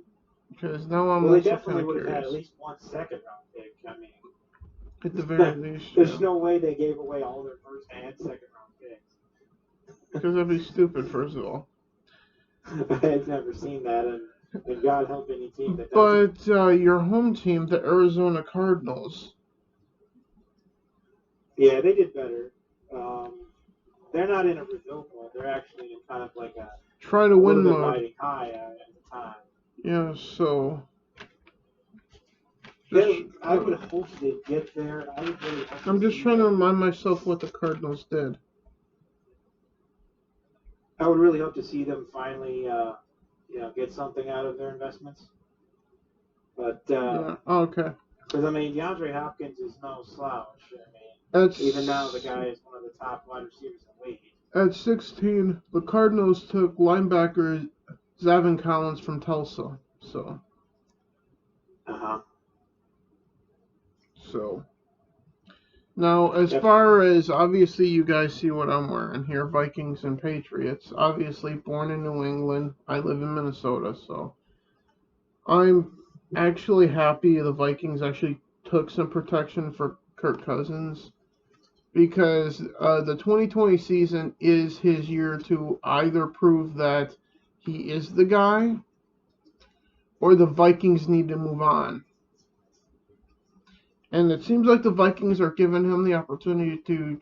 because now I'm also kind of curious. They definitely would have had at least one second round pick. I mean, At the very least, There's yeah. no way they gave away all their first and second round picks. Because that'd be stupid, first of all. I've never seen that, and God help any team that does it. But your home team, the Arizona Cardinals, Yeah, they did better. Um, they're not in a rebuild mode. They're actually in kind of like try to a little win bit mode. riding high at the time. Yeah, so I would hope they get there. I would really hope I'm just trying to remind myself what the Cardinals did. I would really hope to see them finally, get something out of their investments. But Yeah, okay. because I mean, DeAndre Hopkins is no slouch. I mean, At even now the guy is one of the top wide receivers in the league. at 16, the Cardinals took linebacker Zavin Collins from Tulsa. Uh-huh. So now, as Yep. far as obviously you guys see what I'm wearing here, Vikings and Patriots. Obviously, born in New England, I live in Minnesota, so I'm actually happy the Vikings actually took some protection for Kirk Cousins because the 2020 season is his year to either prove that he is the guy or the Vikings need to move on. And it seems like the Vikings are giving him the opportunity to,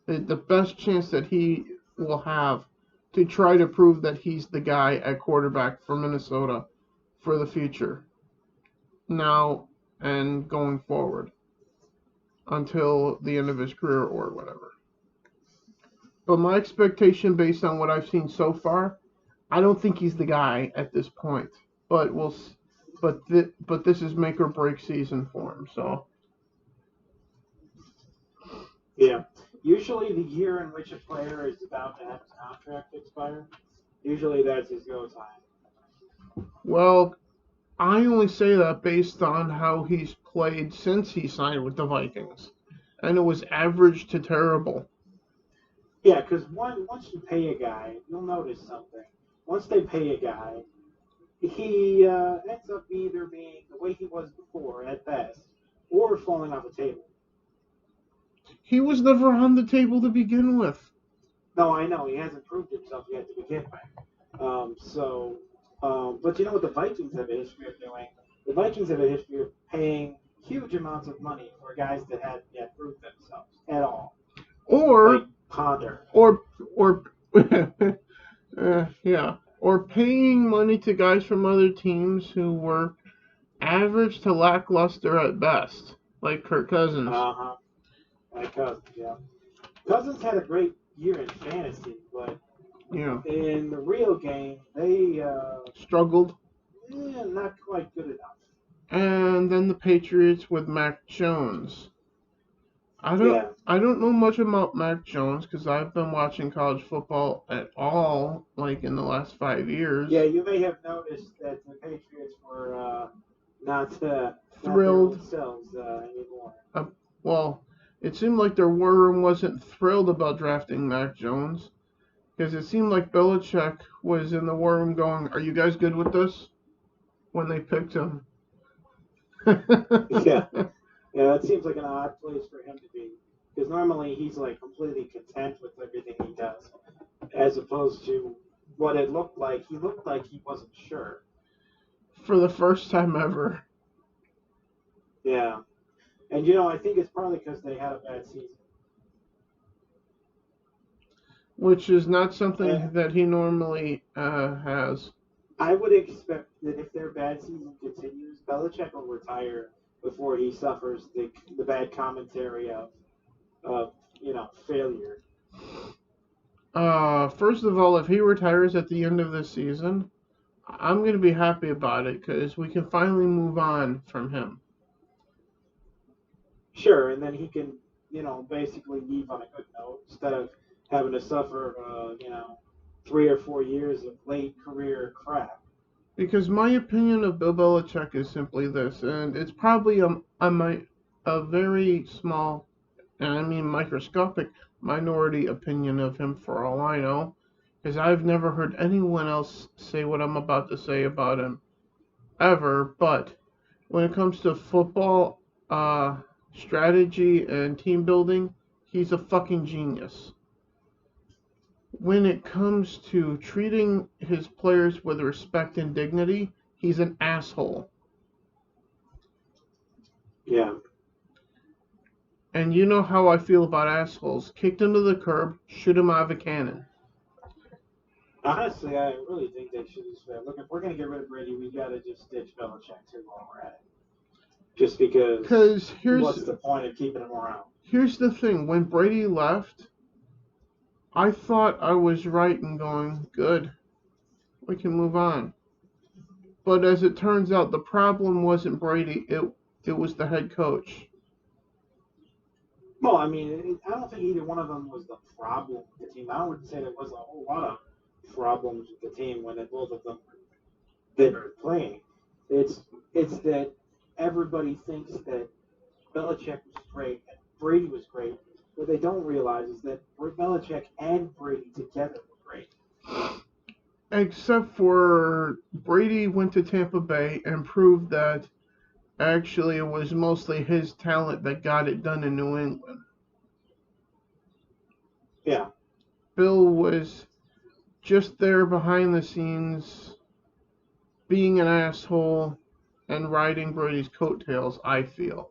the best chance that he will have to try to prove that he's the guy at quarterback for Minnesota for the future. Now and going forward until the end of his career or whatever. But my expectation, based on what I've seen so far, I don't think he's the guy at this point. But but this is make or break season for him. So Yeah. Usually, the year in which a player is about to have his contract expire, usually that's his go time. well, I only say that based on how he's played since he signed with the Vikings, and it was average to terrible. Yeah, because once you pay a guy, you'll notice something. Once they pay a guy, he ends up either being the way he was before at best, or falling off the table. He was never on the table to begin with. No, I know he hasn't proved himself yet to begin with. But you know what the Vikings have a history of doing? The Vikings have a history of paying huge amounts of money for guys that hadn't yet proved themselves at all, like Or Ponder. or or yeah, or paying money to guys from other teams who were average to lackluster at best, like Kirk Cousins. Uh huh. Like Cousins, yeah. Cousins had a great year in fantasy, but Yeah, in the real game, they struggled. not quite good enough. And then the Patriots with Mac Jones. Yeah, I don't know much about Mac Jones because I've been watching college football at all, like in the last 5 years. yeah. You may have noticed that the Patriots were not their Thrilled. old selves anymore. Uh, well, it seemed like their war room wasn't thrilled about drafting Mac Jones because it seemed like Belichick was in the war room going, "Are you guys good with this?" when they picked him. Yeah, yeah. That seems like an odd place for him to be, because normally he's like completely content with everything he does, as opposed to what it looked like. He looked like he wasn't sure. For the first time ever. Yeah, and I think it's probably because they had a bad season. Which is not And something that he normally has. I would expect that if their bad season continues, Belichick will retire before he suffers the bad commentary of failure. First of all, if he retires at the end of this season, I'm going to be happy about it because we can finally move on from him. Sure, and then he can basically leave on a good note instead of having to suffer 3 or 4 years of late career crap. Because my opinion of Bill Belichick is simply this, and it's probably a very small, and I mean microscopic, minority opinion of him for all I know, because I've never heard anyone else say what I'm about to say about him ever. But when it comes to football strategy and team building, he's a fucking genius. When it comes to treating his players with respect and dignity, he's an asshole. Yeah. And you know how I feel about assholes. Kick them to the curb, shoot them out of a cannon. Honestly, I really think they should just look. If we're gonna get rid of Brady, we gotta just ditch Belichick too while we're at it. Just because, what's the point of keeping him around? Here's the thing: when Brady left, I thought I was right in going, good, we can move on. But as it turns out, the problem wasn't Brady; it was the head coach. Well, I mean, I don't think either one of them was the problem with the team. I would say there was a whole lot of problems with the team when both of them were playing. It's that everybody thinks that Belichick was great and Brady was great. What they don't realize is that Belichick and Brady together were great. Except for Brady went to Tampa Bay and proved that actually it was mostly his talent that got it done in New England. Yeah. Bill was just there behind the scenes, being an asshole and riding Brady's coattails, I feel.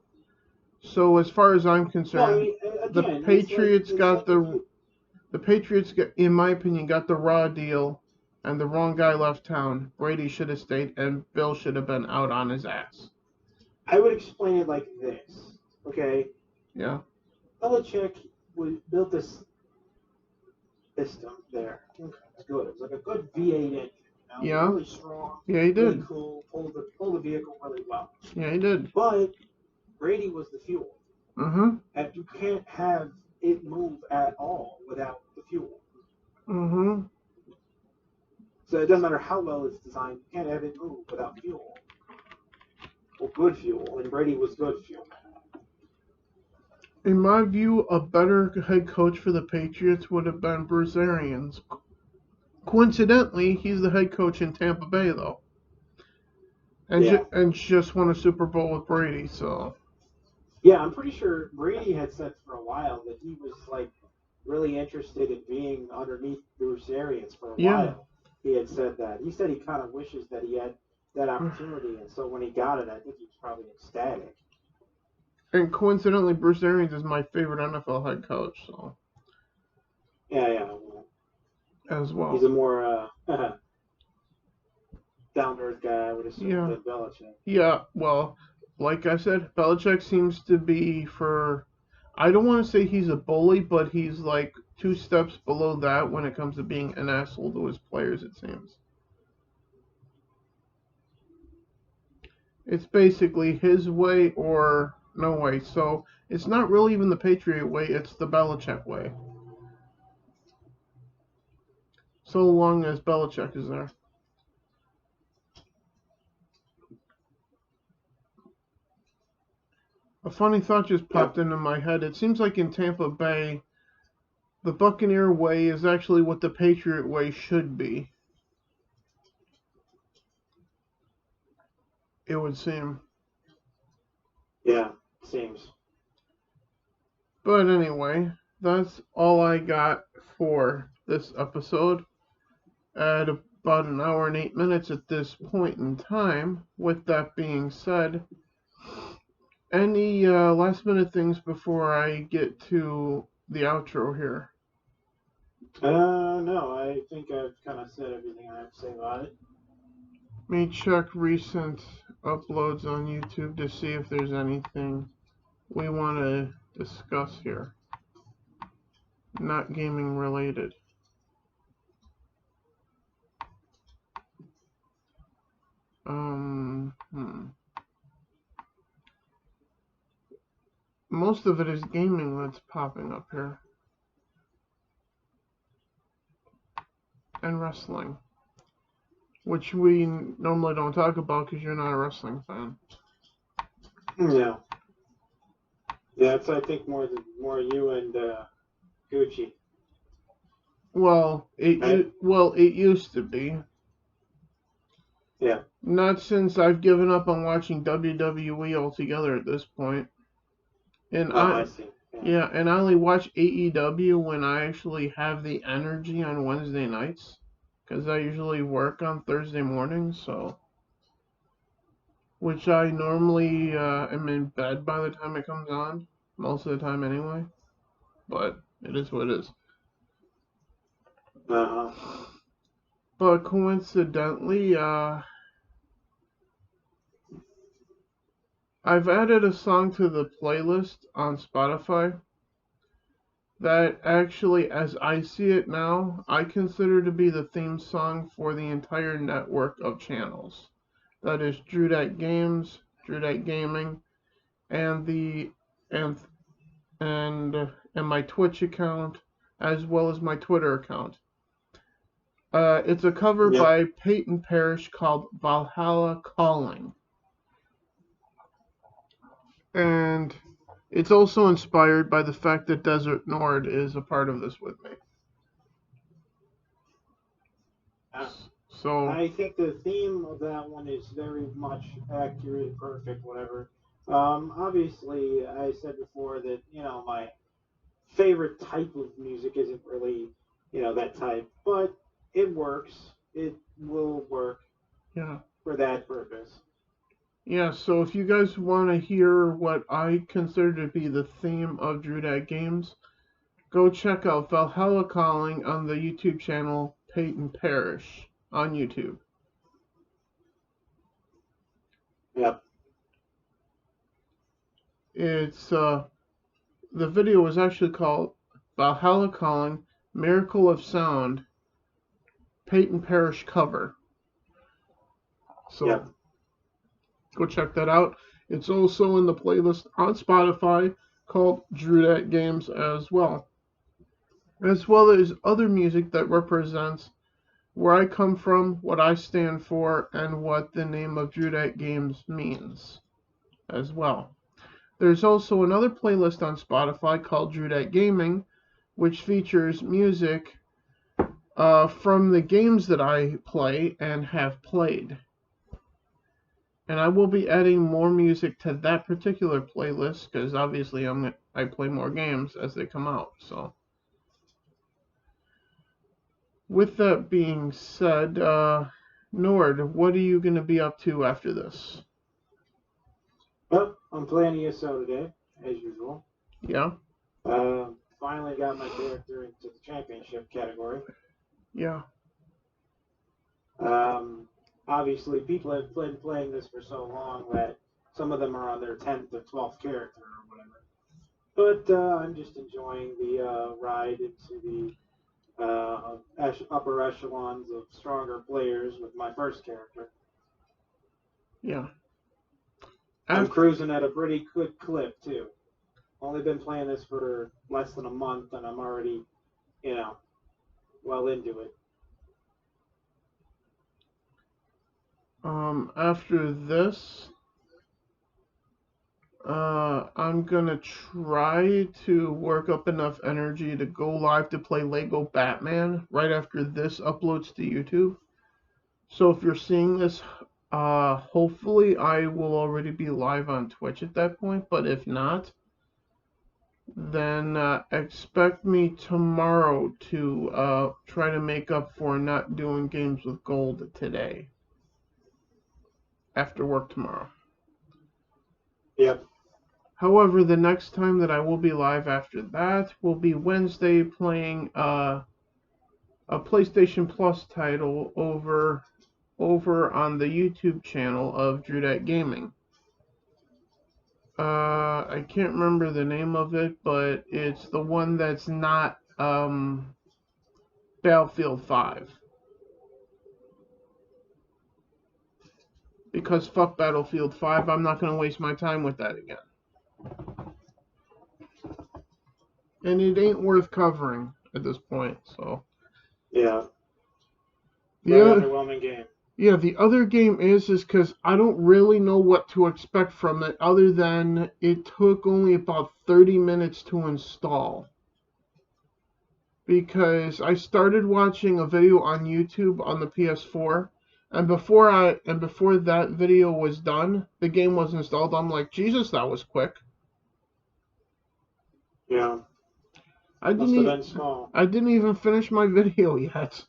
So as far as I'm concerned, the Patriots got the Patriots got, in my opinion, got the raw deal, and the wrong guy left town. Brady should have stayed, and Bill should have been out on his ass. I would explain it like this, okay? Yeah. Belichick built this system there. Okay, it's good. It was like a good V8 engine. Yeah. Really strong. Yeah, he did. Really cool. Pulled the vehicle really well. Yeah, he did. But Brady was the fuel. Mm-hmm. And you can't have it move at all without the fuel. Mm-hmm. So it doesn't matter how well it's designed, you can't have it move without fuel. Or good fuel. And Brady was good fuel. In my view, a better head coach for the Patriots would have been Bruce Arians. Coincidentally, he's the head coach in Tampa Bay, though. And just won a Super Bowl with Brady, so. Yeah, I'm pretty sure Brady had said for a while that he was like really interested in being underneath Bruce Arians for a while. He had said that. He said he kind of wishes that he had that opportunity, and so when he got it, I think he was probably ecstatic. And coincidentally, Bruce Arians is my favorite NFL head coach, so. Yeah. As well. He's a more down-to-earth guy, I would assume, than Belichick. Yeah, well, like I said, Belichick seems to be I don't want to say he's a bully, but he's like 2 steps below that when it comes to being an asshole to his players, it seems. It's basically his way or no way. So it's not really even the Patriot way, it's the Belichick way. So long as Belichick is there. A funny thought just popped into my head. It seems like in Tampa Bay, the Buccaneer way is actually what the Patriot way should be. It would seem. Yeah, seems. But anyway, that's all I got for this episode. At about an hour and 8 minutes at this point in time. With that being said, any last minute things before I get to the outro here? No, I think I've kind of said everything I have to say about it. Let me check recent uploads on YouTube to see if there's anything we want to discuss here. Not gaming related. Most of it is gaming that's popping up here. And wrestling. Which we normally don't talk about because you're not a wrestling fan. No. Yeah, it's I think more you and Gucci. Well, it used to be. Yeah. Not since I've given up on watching WWE altogether at this point. And Oh, I see. yeah, and I only watch AEW when I actually have the energy on Wednesday nights, because I usually work on Thursday mornings, so which I normally am in bed by the time it comes on, most of the time anyway. But it is what it is. Uh-huh. But coincidentally, I've added a song to the playlist on Spotify that actually, as I see it now, I consider to be the theme song for the entire network of channels. That is Drudat Games, Drudat Gaming, and the and and my Twitch account, as well as my Twitter account. It's a cover Yep. by Peyton Parrish called Valhalla Calling. And it's also inspired by the fact that Desert Nord is a part of this with me. Uh, So, I think the theme of that one is very much accurate, perfect, whatever. Obviously, I said before that, my favorite type of music isn't really, that type, but it works. It will work yeah. for that purpose. Yeah, so if you guys want to hear what I consider to be the theme of Drudat Games, go check out Valhalla Calling on the YouTube channel Peyton Parrish on YouTube. Yep. It's the video was actually called Valhalla Calling Miracle of Sound Peyton Parrish cover. So Yep. go check that out. It's also in the playlist on Spotify called Drudat Games as well as other music that represents where I come from, what I stand for, and what the name of Drudat Games means as well. There's also another playlist on Spotify called Drudat Gaming, which features music from the games that I play and have played. And I will be adding more music to that particular playlist because obviously I play more games as they come out. So, with that being said, Nord, what are you going to be up to after this? Well, I'm playing ESO today, as usual. Yeah, Finally got my character into the championship category. yeah, Obviously, people have been playing this for so long that some of them are on their 10th or 12th character or whatever. But I'm just enjoying the ride into the upper echelons of stronger players with my first character. yeah. I'm After, cruising at a pretty good clip, too. Only been playing this for less than a month, and I'm already, well into it. after this, I'm gonna try to work up enough energy to go live to play Lego Batman right after this uploads to YouTube. So if you're seeing this, hopefully I will already be live on Twitch at that point. But if not, then expect me tomorrow to try to make up for not doing games with gold today after work tomorrow. Yep. However, the next time that I will be live after that will be Wednesday playing a PlayStation Plus title over on the YouTube channel of Drudat Gaming. I can't remember the name of it, but it's the one that's not Battlefield 5. Because fuck Battlefield 5, I'm not gonna waste my time with that again. And it ain't worth covering at this point, so. Yeah. Very Yeah. underwhelming game. Yeah, the other game is because I don't really know what to expect from it other than it took only about 30 minutes to install. Because I started watching a video on YouTube on the PS4, and before that video was done, the game was installed. I'm like, Jesus, that was quick. Yeah. I Must have didn't. been small. I didn't even finish my video yet.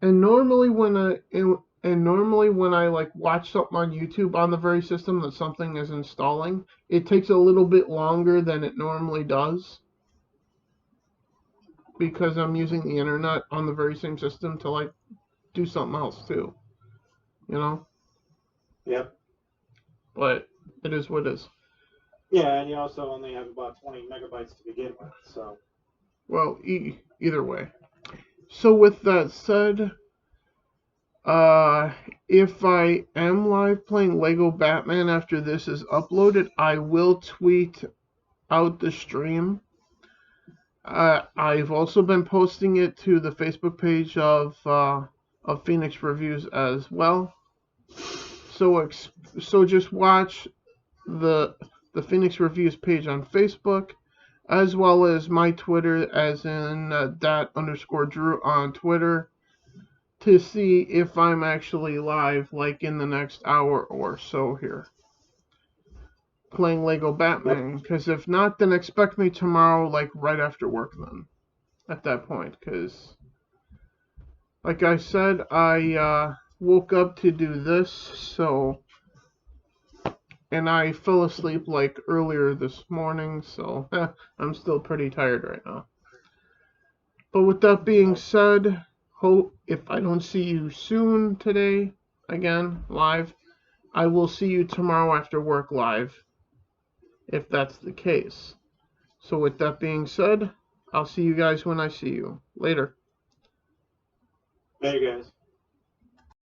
And normally when I like watch something on YouTube on the very system that something is installing, it takes a little bit longer than it normally does because I'm using the internet on the very same system to like do something else too, you know? Yep. But it is what it is. Yeah, and you also only have about 20 megabytes to begin with, so. Well, either way. So with that said, if I am live playing Lego Batman after this is uploaded, I will tweet out the stream. I've also been posting it to the Facebook page of Phoenix Reviews as well. So just watch the Phoenix Reviews page on Facebook, as well as my Twitter, as in dat_Drew on Twitter, to see if I'm actually live, like in the next hour or so here, playing Lego Yep. Batman. Because if not, then expect me tomorrow, like right after work then, at that point. Because, like I said, I woke up to do this, so, and I fell asleep like earlier this morning, so I'm still pretty tired right now. But with that being said, hope if I don't see you soon today, again, live, I will see you tomorrow after work live, if that's the case. So with that being said, I'll see you guys when I see you. Later. There you guys.